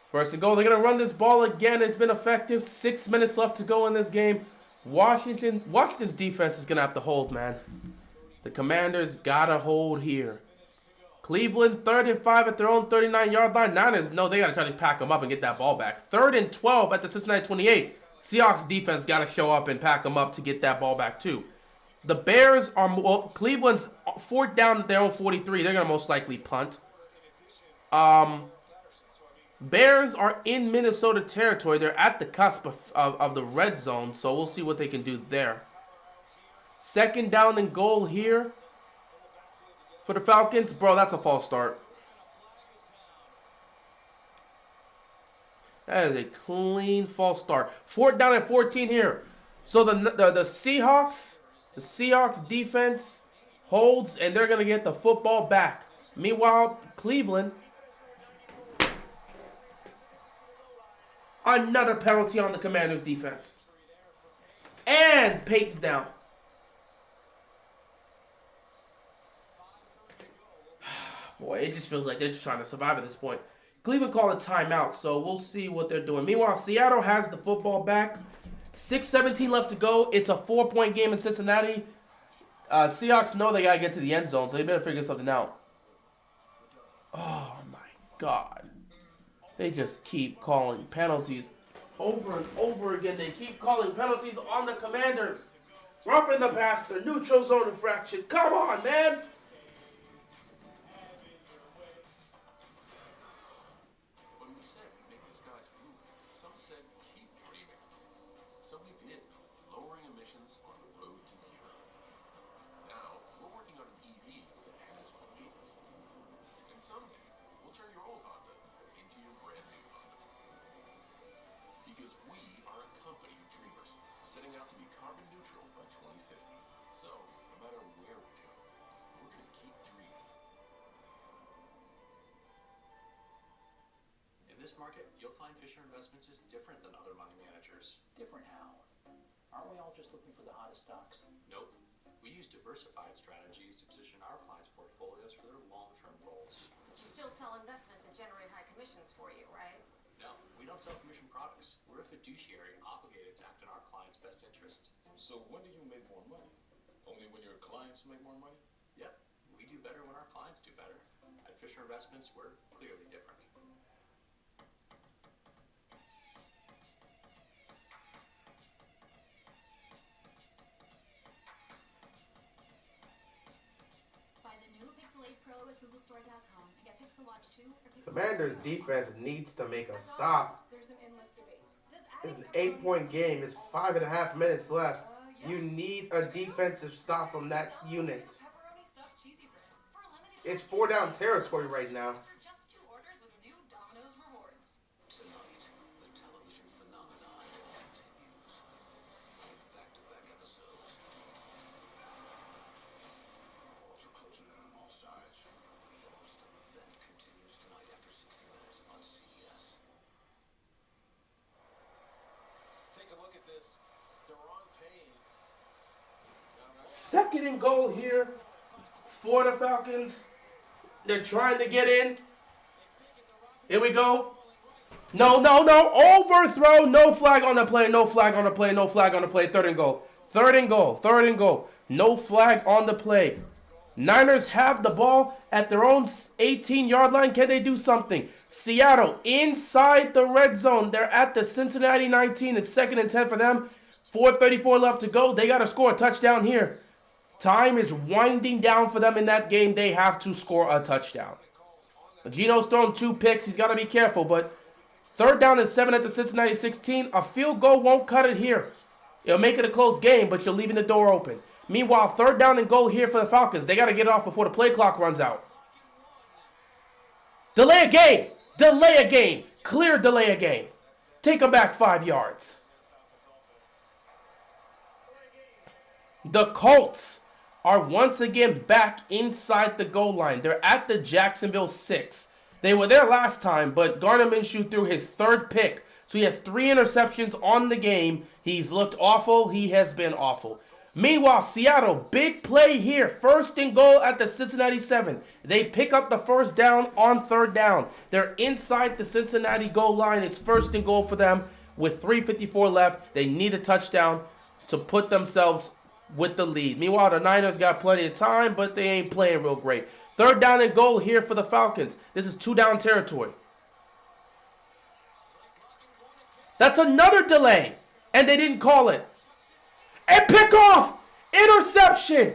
First and goal. They're going to run this ball again. It's been effective. 6 minutes left to go in this game. Washington's defense is going to have to hold, man. The Commanders got to hold here. Cleveland, 3rd and 5 at their own 39-yard line. Niners, no, they got to try to pack them up and get that ball back. 3rd and 12 at the Cincinnati 28. Seahawks defense got to show up and pack them up to get that ball back, too. The Bears are, well, Cleveland's 4th down at their own 43. They're going to most likely punt. Bears are in Minnesota territory. They're at the cusp of the red zone, so we'll see what they can do there. 2nd down and goal here for the Falcons. Bro, that's a false start. That is a clean false start. 4th down and 14 here. So the Seahawks defense holds, and they're going to get the football back. Meanwhile, Cleveland, another penalty on the Commanders defense. And Peyton's down. Boy, it just feels like they're just trying to survive at this point. Cleveland called a timeout, so we'll see what they're doing. Meanwhile, Seattle has the football back. 6:17 left to go. It's a 4-point game in Cincinnati. Seahawks know they got to get to the end zone, so they better figure something out. Oh, my God. They just keep calling penalties over and over again. They keep calling penalties on the Commanders. Roughing the passer, neutral zone infraction. Come on, man. When we said we'd make the skies blue, some said keep dreaming. So we did, lowering emissions on the road to zero. Now, we're working on an EV that has wings. And someday, we'll turn your old Honda into your brand new Honda. Because we are a company of dreamers, setting out to be carbon neutral by 2050. So, no matter where we go, we're going to keep dreaming. In this market, you'll find Fisher Investments is different than other money managers. Different how? Aren't we all just looking for the hottest stocks? Nope. We use diversified strategies to position our clients' portfolios for their long-term goals. But you still sell investments that generate high commissions for you, right? No, we don't sell commission products. We're a fiduciary obligated to act in our clients' best interest. So when do you make more money? Only when your clients make more money? Yep, we do better when our clients do better. At Fisher Investments, we're clearly different. Buy the new Pixel 8 Pro at GoogleStore.com and get Pixel Watch 2 or Pixel Commanders defense needs to make a stop. There's an endless debate. It's an 8-point game. It's 5.5 minutes left. You need a defensive stop from that unit. It's 4-down territory right now. Tonight, the television phenomenon continues. With back-to-back episodes. Walls are closing in on all sides. The Yellowstone event continues tonight after 60 minutes on CBS. Let's take a look at this. Deron Payne. 2nd and goal here for the Falcons. They're trying to get in. Here we go. No. Overthrow. No flag on the play. No flag on the play. No flag on the play. 3rd and goal. 3rd and goal. 3rd and goal. No flag on the play. Niners have the ball at their own 18-yard line. Can they do something? Seattle inside the red zone. They're at the Cincinnati 19. It's 2nd and 10 for them. 4:34 left to go. They got to score a touchdown here. Time is winding down for them in that game. They have to score a touchdown. Geno's thrown 2 picks. He's got to be careful. But 3rd down and 7 at the Cincinnati 16. A field goal won't cut it here. It'll make it a close game, but you're leaving the door open. Meanwhile, 3rd down and goal here for the Falcons. They got to get it off before the play clock runs out. Delay a game. Delay a game. Clear delay a game. Take them back 5 yards. The Colts are once again back inside the goal line. They're at the Jacksonville 6. They were there last time, but Gardner Minshew threw his 3rd pick. So he has 3 interceptions on the game. He's looked awful. He has been awful. Meanwhile, Seattle, big play here. 1st and goal at the Cincinnati 7. They pick up the 1st down on 3rd down. They're inside the Cincinnati goal line. It's 1st and goal for them with 3:54 left. They need a touchdown to put themselves with the lead. Meanwhile, the Niners got plenty of time, but they ain't playing real great. 3rd down and goal here for the Falcons. This is 2-down territory. That's another delay, and they didn't call it. And pick off! Interception!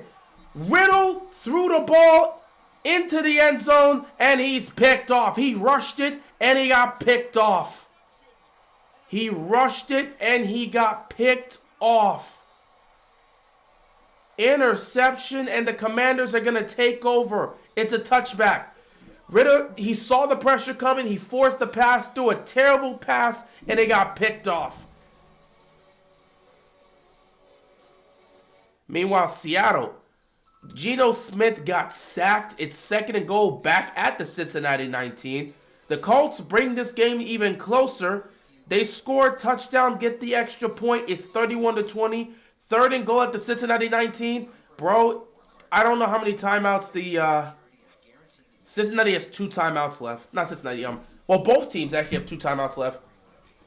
Riddle threw the ball into the end zone, and he's picked off. He rushed it, and he got picked off. He rushed it, and he got picked off. Interception, and the Commanders are going to take over. It's a touchback. Ritter, he saw the pressure coming. He forced the pass, threw a terrible pass, and it got picked off. Meanwhile, Seattle, Geno Smith got sacked. It's 2nd and goal back at the Cincinnati 19. The Colts bring this game even closer. They score a touchdown, get the extra point. It's 31-20. 3rd and goal at the Cincinnati 19. Bro, I don't know how many timeouts the Cincinnati has 2 timeouts left. Not Cincinnati. Well, both teams actually have 2 timeouts left.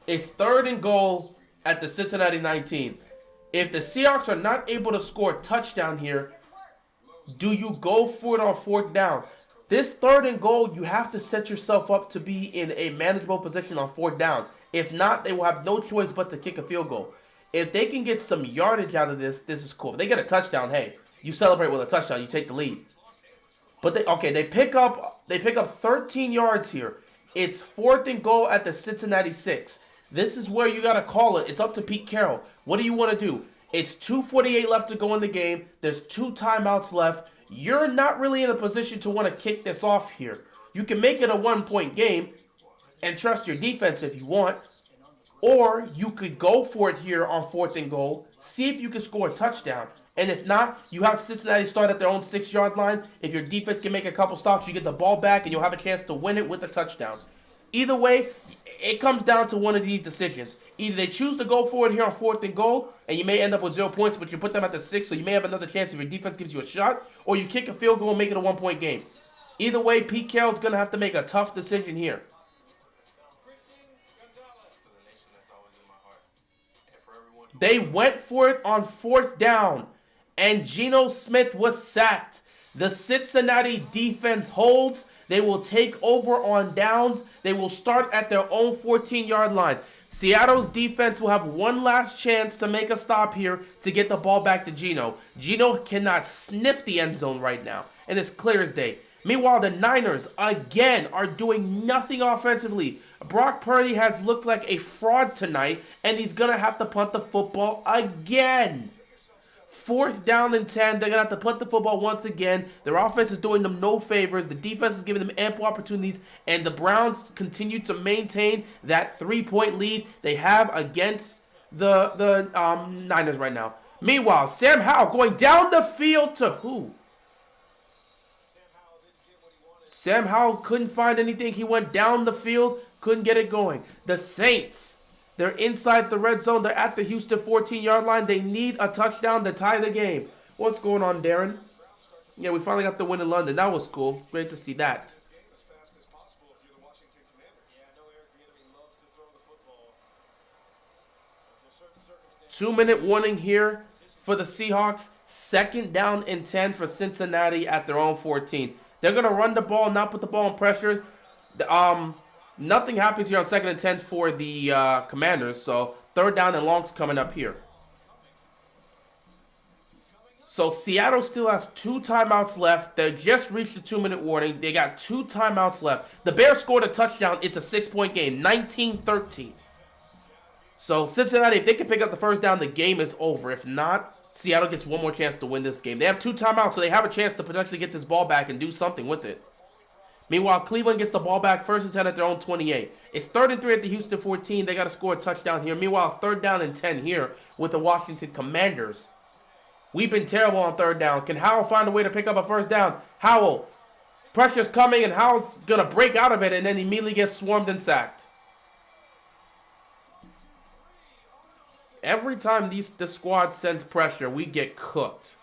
It's 3rd and goal at the Cincinnati 19. If the Seahawks are not able to score a touchdown here, do you go for it on 4th down? This 3rd and goal, you have to set yourself up to be in a manageable position on 4th down. If not, they will have no choice but to kick a field goal. If they can get some yardage out of this, this is cool. If they get a touchdown, hey, you celebrate with a touchdown, you take the lead. But they pick up 13 yards here. It's 4th and goal at the Cincinnati 6. This is where you got to call it. It's up to Pete Carroll. What do you want to do? It's 2:48 left to go in the game. There's 2 timeouts left. You're not really in a position to want to kick this off here. You can make it a 1-point game and trust your defense if you want. Or you could go for it here on 4th and goal. See if you can score a touchdown. And if not, you have Cincinnati start at their own 6-yard line. If your defense can make a couple stops, you get the ball back and you'll have a chance to win it with a touchdown. Either way, it comes down to one of these decisions. Either they choose to go for it here on 4th and goal, and you may end up with 0 points, but you put them at the 6, so you may have another chance if your defense gives you a shot, or you kick a field goal and make it a 1-point game. Either way, Pete Carroll's going to have to make a tough decision here. They went for it on 4th down, and Geno Smith was sacked. The Cincinnati defense holds. They will take over on downs. They will start at their own 14-yard line. Seattle's defense will have one last chance to make a stop here to get the ball back to Geno. Geno cannot sniff the end zone right now, and it's clear as day. Meanwhile, the Niners, again, are doing nothing offensively. Brock Purdy has looked like a fraud tonight, and he's going to have to punt the football again. 4th down and 10. They're going to have to punt the football once again. Their offense is doing them no favors. The defense is giving them ample opportunities. And the Browns continue to maintain that 3-point lead they have against the Niners right now. Meanwhile, Sam Howell going down the field to who? Sam Howell couldn't find anything. He went down the field, couldn't get it going. The Saints. They're inside the red zone. They're at the Houston 14-yard line. They need a touchdown to tie the game. What's going on, Darren? Yeah, we finally got the win in London. That was cool. Great to see that. 2-minute warning here for the Seahawks. 2nd down and 10 for Cincinnati at their own 14. They're going to run the ball, not put the ball in pressure. Nothing happens here on 2nd and 10 for the Commanders. So 3rd down and long's coming up here. So Seattle still has 2 timeouts left. They just reached the 2-minute warning. They got 2 timeouts left. The Bears scored a touchdown. It's a 6-point game, 19-13. So Cincinnati, if they can pick up the 1st down, the game is over. If not, Seattle gets one more chance to win this game. They have 2 timeouts, so they have a chance to potentially get this ball back and do something with it. Meanwhile, Cleveland gets the ball back 1st and 10 at their own 28. It's 3rd and 3 at the Houston 14. They got to score a touchdown here. Meanwhile, it's 3rd down and 10 here with the Washington Commanders. We've been terrible on 3rd down. Can Howell find a way to pick up a 1st down? Howell. Pressure's coming, and Howell's going to break out of it and then immediately gets swarmed and sacked. Every time this squad sends pressure, we get cooked.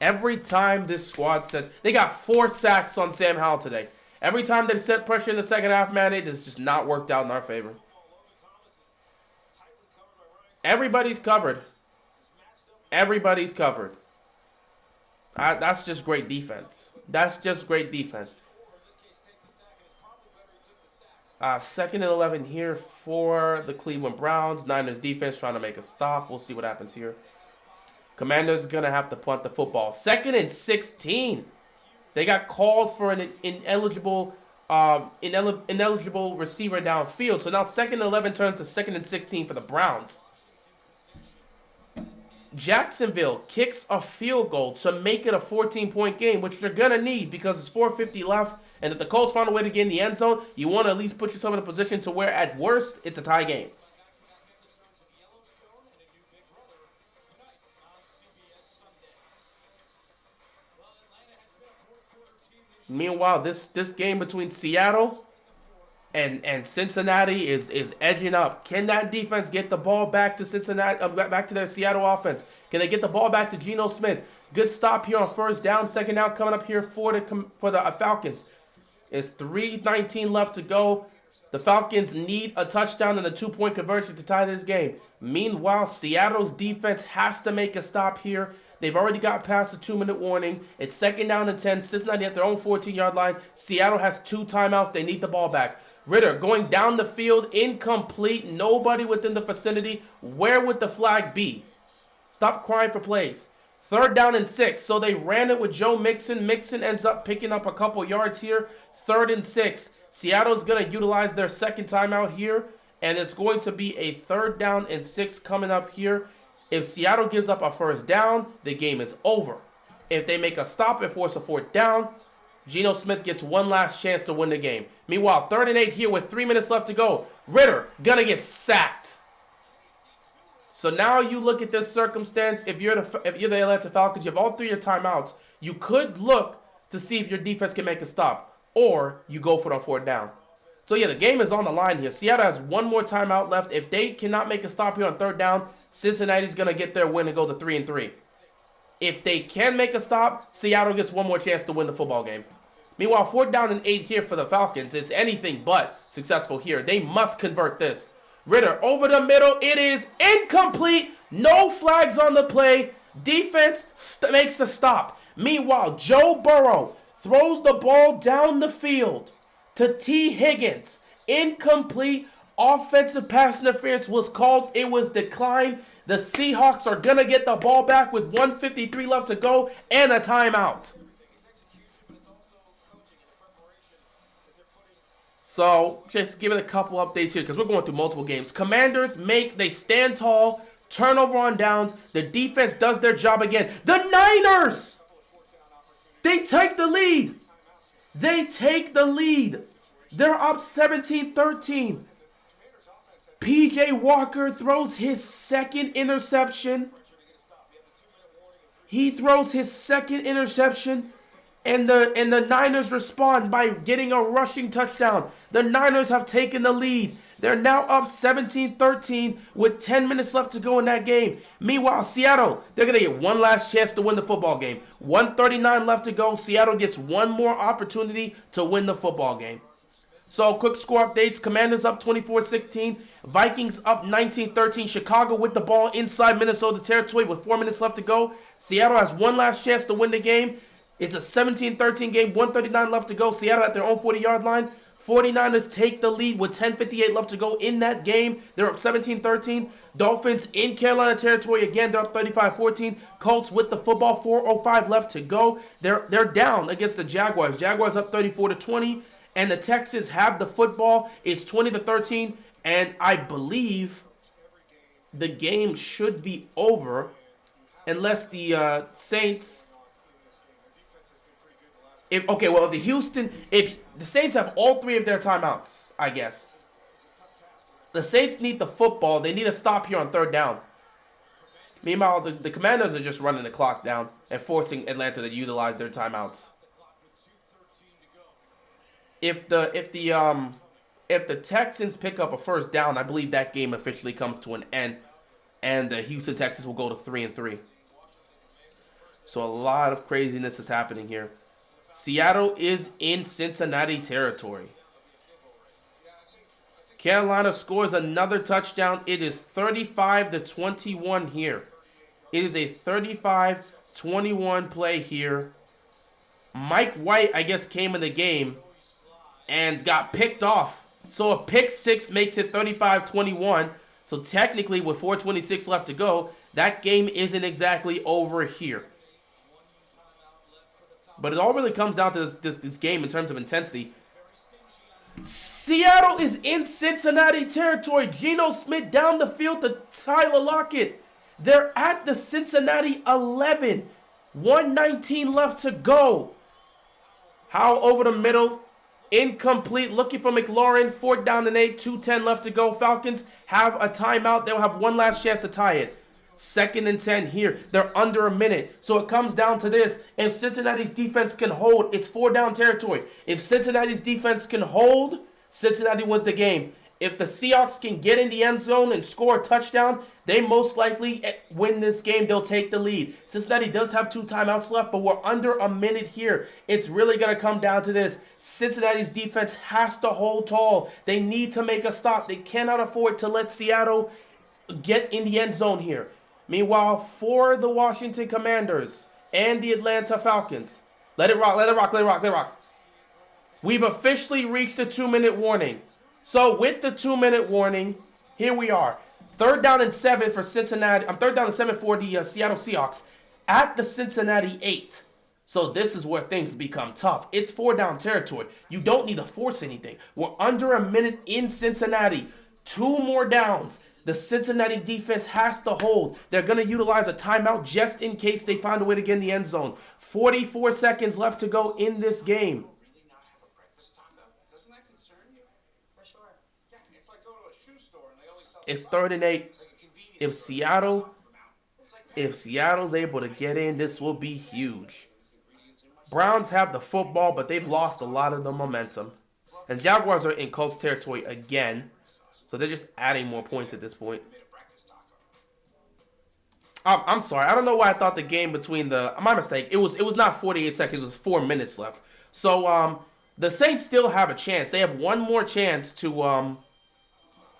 Every time this squad sends... They got 4 sacks on Sam Howell today. Every time they've sent pressure in the second half, man, it has just not worked out in our favor. Everybody's covered. Everybody's covered. That's just great defense. That's just great defense. 2nd and 11 here for the Cleveland Browns. Niners defense trying to make a stop. We'll see what happens here. Commanders going to have to punt the football. 2nd and 16. They got called for an ineligible receiver downfield. So now 2nd and 11 turns to 2nd and 16 for the Browns. Jacksonville kicks a field goal to make it a 14-point game, which they're going to need because it's 4:50 left. And if the Colts find a way to get in the end zone, you want to at least put yourself in a position to where, at worst, it's a tie game. Meanwhile, this game between Seattle and Cincinnati is edging up. Can that defense get the ball back to Cincinnati, back to their Seattle offense? Can they get the ball back to Geno Smith? Good stop here on first down. Second down coming up here for the Falcons. It's 3:19 left to go. The Falcons need a touchdown and a 2-point conversion to tie this game. Meanwhile, Seattle's defense has to make a stop here. They've already got past the 2-minute warning. It's second down and 10. Cincinnati at their own 14-yard line. Seattle has 2 timeouts. They need the ball back. Ritter going down the field, incomplete. Nobody within the vicinity. Where would the flag be? Stop crying for plays. Third down and 6. So they ran it with Joe Mixon. Mixon ends up picking up a couple yards here. 3rd and 6. Seattle's going to utilize their second timeout here. And it's going to be a 3rd down and 6 coming up here. If Seattle gives up a first down, the game is over. If they make a stop and force a 4th down, Geno Smith gets one last chance to win the game. Meanwhile, 3rd and 8 here with 3 minutes left to go. Ritter gonna get sacked. So now you look at this circumstance. If you're the Atlanta Falcons, you have all 3 of your timeouts. You could look to see if your defense can make a stop, or you go for it on 4th down. So yeah, the game is on the line here. Seattle has one more timeout left. If they cannot make a stop here on 3rd down, Cincinnati's gonna get their win and go to 3-3. If they can make a stop, Seattle gets one more chance to win the football game. Meanwhile, 4th down and 8 here for the Falcons. It's anything but successful here. They must convert this. Ritter over the middle. It is incomplete. No flags on the play. Defense makes a stop. Meanwhile, Joe Burrow throws the ball down the field to T. Higgins. Incomplete. Offensive pass interference was called. It was declined. The Seahawks are going to get the ball back with 1:53 left to go and a timeout. So, just give it a couple updates here because we're going through multiple games. Commanders they stand tall, turnover on downs. The defense does their job again. The Niners! They take the lead. They're up 17-13. P.J. Walker throws his second interception. And the Niners respond by getting a rushing touchdown. The Niners have taken the lead. They're now up 17-13 with 10 minutes left to go in that game. Meanwhile, Seattle, they're going to get one last chance to win the football game. 1:39 left to go. Seattle gets one more opportunity to win the football game. So, quick score updates. Commanders up 24-16. Vikings up 19-13. Chicago with the ball inside Minnesota territory with 4 minutes left to go. Seattle has one last chance to win the game. It's a 17-13 game. 1:39 left to go. Seattle at their own 40-yard line. 49ers take the lead with 10:58 left to go in that game. They're up 17-13. Dolphins in Carolina territory. Again, they're up 35-14. Colts with the football. 4:05 left to go. They're down against the Jaguars. Jaguars up 34-20. And the Texans have the football. It's 20-13. And I believe the game should be over unless the Saints... If the Saints have all 3 of their timeouts, I guess. The Saints need the football. They need a stop here on 3rd down. Meanwhile, the Commanders are just running the clock down and forcing Atlanta to utilize their timeouts. If the Texans pick up a first down, I believe that game officially comes to an end, and the Houston Texans will go to 3-3. So a lot of craziness is happening here. Seattle is in Cincinnati territory. Carolina scores another touchdown. It is 35-21 here. It is a 35-21 play here. Mike White, I guess, came in the game and got picked off. So a pick 6 makes it 35-21. So technically, with 4:26 left to go, that game isn't exactly over here. But it all really comes down to this game in terms of intensity. Seattle is in Cincinnati territory. Geno Smith down the field to Tyler Lockett. They're at the Cincinnati 11. 1:19 left to go. Howell over the middle. Incomplete. Looking for McLaurin. 4th down and 8. 2:10 left to go. Falcons have a timeout. They'll have one last chance to tie it. 2nd and 10 here. They're under a minute. So it comes down to this. If Cincinnati's defense can hold, it's 4-down territory. If Cincinnati's defense can hold, Cincinnati wins the game. If the Seahawks can get in the end zone and score a touchdown, they most likely win this game. They'll take the lead. Cincinnati does have 2 timeouts left, but we're under a minute here. It's really going to come down to this. Cincinnati's defense has to hold tall. They need to make a stop. They cannot afford to let Seattle get in the end zone here. Meanwhile, for the Washington Commanders and the Atlanta Falcons, let it rock, let it rock, let it rock, let it rock. We've officially reached the 2-minute warning. So with the 2-minute warning, here we are. 3rd down and 7 for Cincinnati. 3rd down and 7 for the Seattle Seahawks at the Cincinnati 8. So this is where things become tough. It's 4-down territory. You don't need to force anything. We're under a minute in Cincinnati. 2 more downs. The Cincinnati defense has to hold. They're going to utilize a timeout just in case they find a way to get in the end zone. 44 seconds left to go in this game. It's 3rd and 8. If Seattle's able to get in, this will be huge. Browns have the football, but they've lost a lot of the momentum. And Jaguars are in Colts territory again. So they're just adding more points at this point. I'm sorry. I don't know why I thought the game between the... My mistake. It was not 48 seconds. It was 4 minutes left. So the Saints still have a chance. They have one more chance to...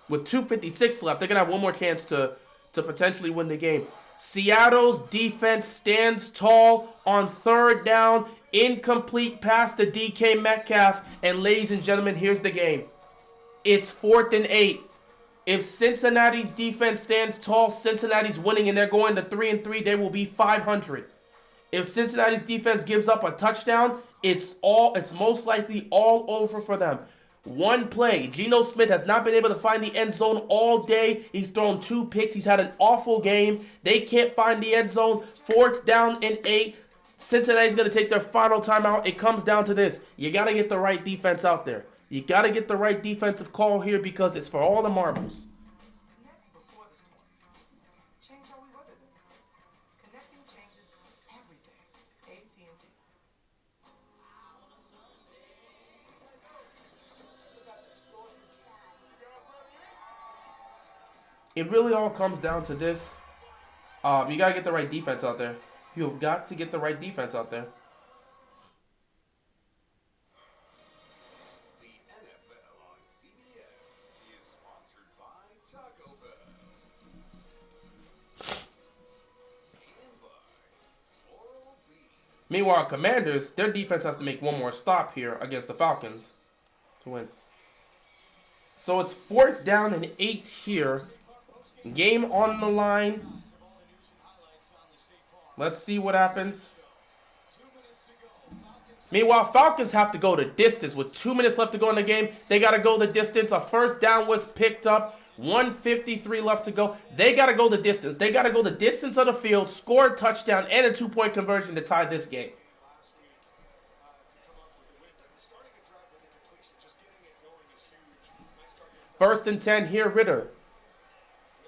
With 2:56 left, they're going to have one more chance to potentially win the game. Seattle's defense stands tall on 3rd down. Incomplete pass to DK Metcalf. And ladies and gentlemen, here's the game. It's 4th and 8. If Cincinnati's defense stands tall, Cincinnati's winning and they're going to 3-3. They will be 500. If Cincinnati's defense gives up a touchdown, it's most likely all over for them. One play. Geno Smith has not been able to find the end zone all day. He's thrown 2 picks. He's had an awful game. They can't find the end zone. 4th down and 8. Cincinnati's going to take their final timeout. It comes down to this. You got to get the right defense out there. You got to get the right defensive call here because it's for all the marbles. It really all comes down to this. You got to get the right defense out there. You've got to get the right defense out there. The NFL on CBS is sponsored by Taco Bell. And by Oral-B. Meanwhile, Commanders, their defense has to make one more stop here against the Falcons to win. So it's 4th down and 8 here. Game on the line. Let's see what happens. Meanwhile, Falcons have to go the distance. With 2 minutes left to go in the game, they got to go the distance. A 1st down was picked up. 1:53 left to go. They got to go the distance. They got to go the distance of the field, score a touchdown, and a 2-point conversion to tie this game. 1st and 10 here, Ritter.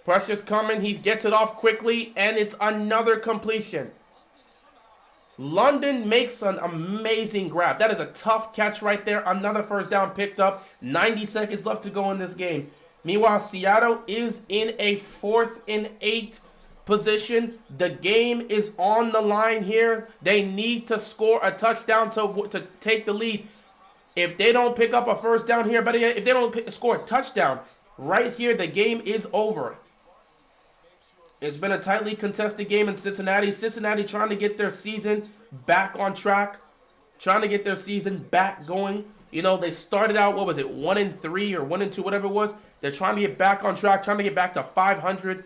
Pressure's coming. He gets it off quickly, and it's another completion. London makes an amazing grab. That is a tough catch right there. Another 1st down picked up. 90 seconds left to go in this game. Meanwhile, Seattle is in a 4th and 8 position. The game is on the line here. They need to score a touchdown to take the lead. If they don't pick up a 1st down here, but if they don't score a touchdown right here, the game is over. It's been a tightly contested game in Cincinnati. Cincinnati trying to get their season back on track. Trying to get their season back going. You know, they started out, 1-3 or 1-2, whatever it was. They're trying to get back on track, trying to get back to 500.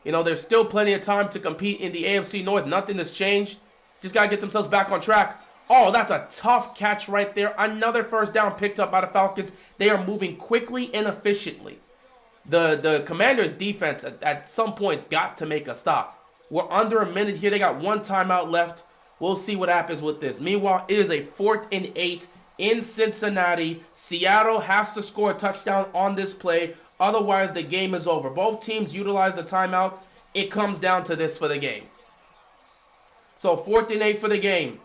You know, there's still plenty of time to compete in the AFC North. Nothing has changed. Just got to get themselves back on track. Oh, that's a tough catch right there. Another 1st down picked up by the Falcons. They are moving quickly and efficiently. The Commanders defense at some points got to make a stop. We're under a minute here. They got one timeout left. We'll see what happens with this. Meanwhile, it is a 4th and 8 in Cincinnati. Seattle has to score a touchdown on this play. Otherwise, the game is over. Both teams utilize the timeout. It comes down to this for the game. So 4th and 8 for the game.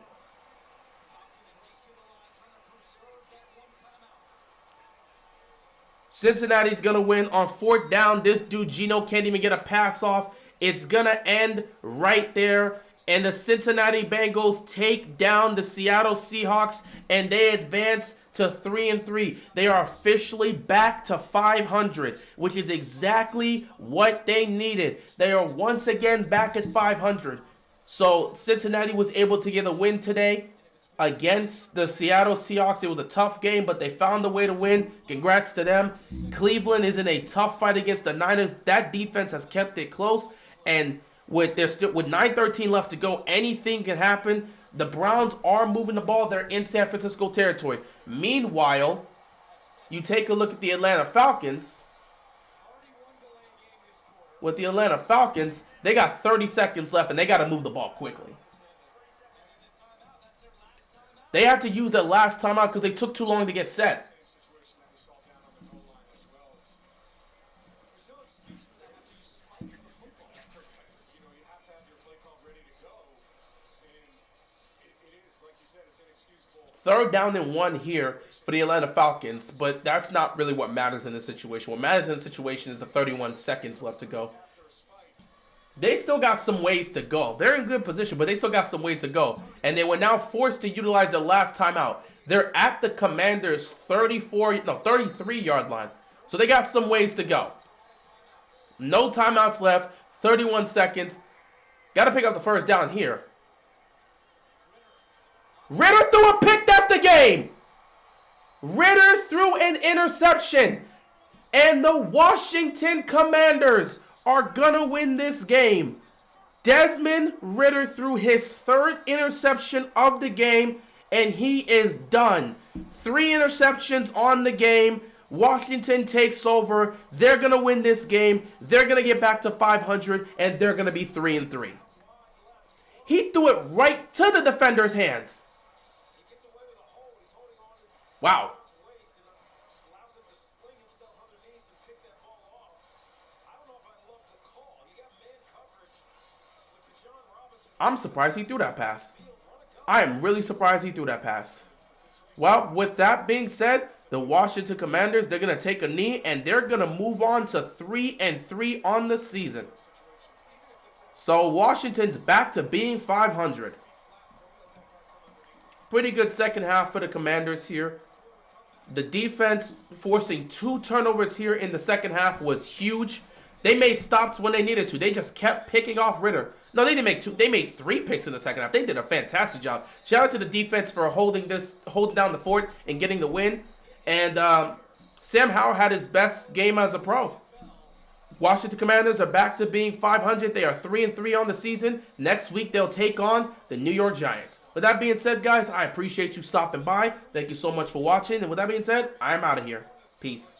Cincinnati's going to win on 4th down. This dude, Geno, can't even get a pass off. It's going to end right there. And the Cincinnati Bengals take down the Seattle Seahawks, and they advance to 3-3. They are officially back to 500, which is exactly what they needed. They are once again back at 500. So Cincinnati was able to get a win today against the Seattle Seahawks. It was a tough game, but they found a way to win. Congrats to them. Cleveland is in a tough fight against the Niners. That defense has kept it close, and with 9:13 left to go, anything can happen. The Browns are moving the ball. They're in San Francisco territory. Meanwhile, you take a look at the Atlanta Falcons. With the Atlanta Falcons, they got 30 seconds left, and they got to move the ball quickly. They had to use that last timeout because they took too long to get set. Third down and 1 here for the Atlanta Falcons, but that's not really what matters in this situation. What matters in this situation is the 31 seconds left to go. They still got some ways to go. They're in good position, but they still got some ways to go. And they were now forced to utilize their last timeout. They're at the Commanders' 33-yard line. So they got some ways to go. No timeouts left. 31 seconds. Got to pick up the first down here. Ritter threw a pick. That's the game. Ritter threw an interception. And the Washington Commanders are going to win this game. Desmond Ritter threw his 3rd interception of the game, and he is done. 3 interceptions on the game. Washington takes over. They're going to win this game. They're going to get back to 500, and they're going to be 3-3. He threw it right to the defender's hands. Wow. I'm surprised he threw that pass. I am really surprised he threw that pass. Well, with that being said, the Washington Commanders, they're going to take a knee, and they're going to move on to 3-3 on the season. So Washington's back to being 500. Pretty good second half for the Commanders here. The defense forcing 2 turnovers here in the second half was huge. They made stops when they needed to. They just kept picking off Ritter. No, they didn't make 2. They made 3 picks in the second half. They did a fantastic job. Shout out to the defense for holding down the fort and getting the win. And Sam Howell had his best game as a pro. Washington Commanders are back to being 500. They are 3-3 on the season. Next week, they'll take on the New York Giants. With that being said, guys, I appreciate you stopping by. Thank you so much for watching. And with that being said, I'm out of here. Peace.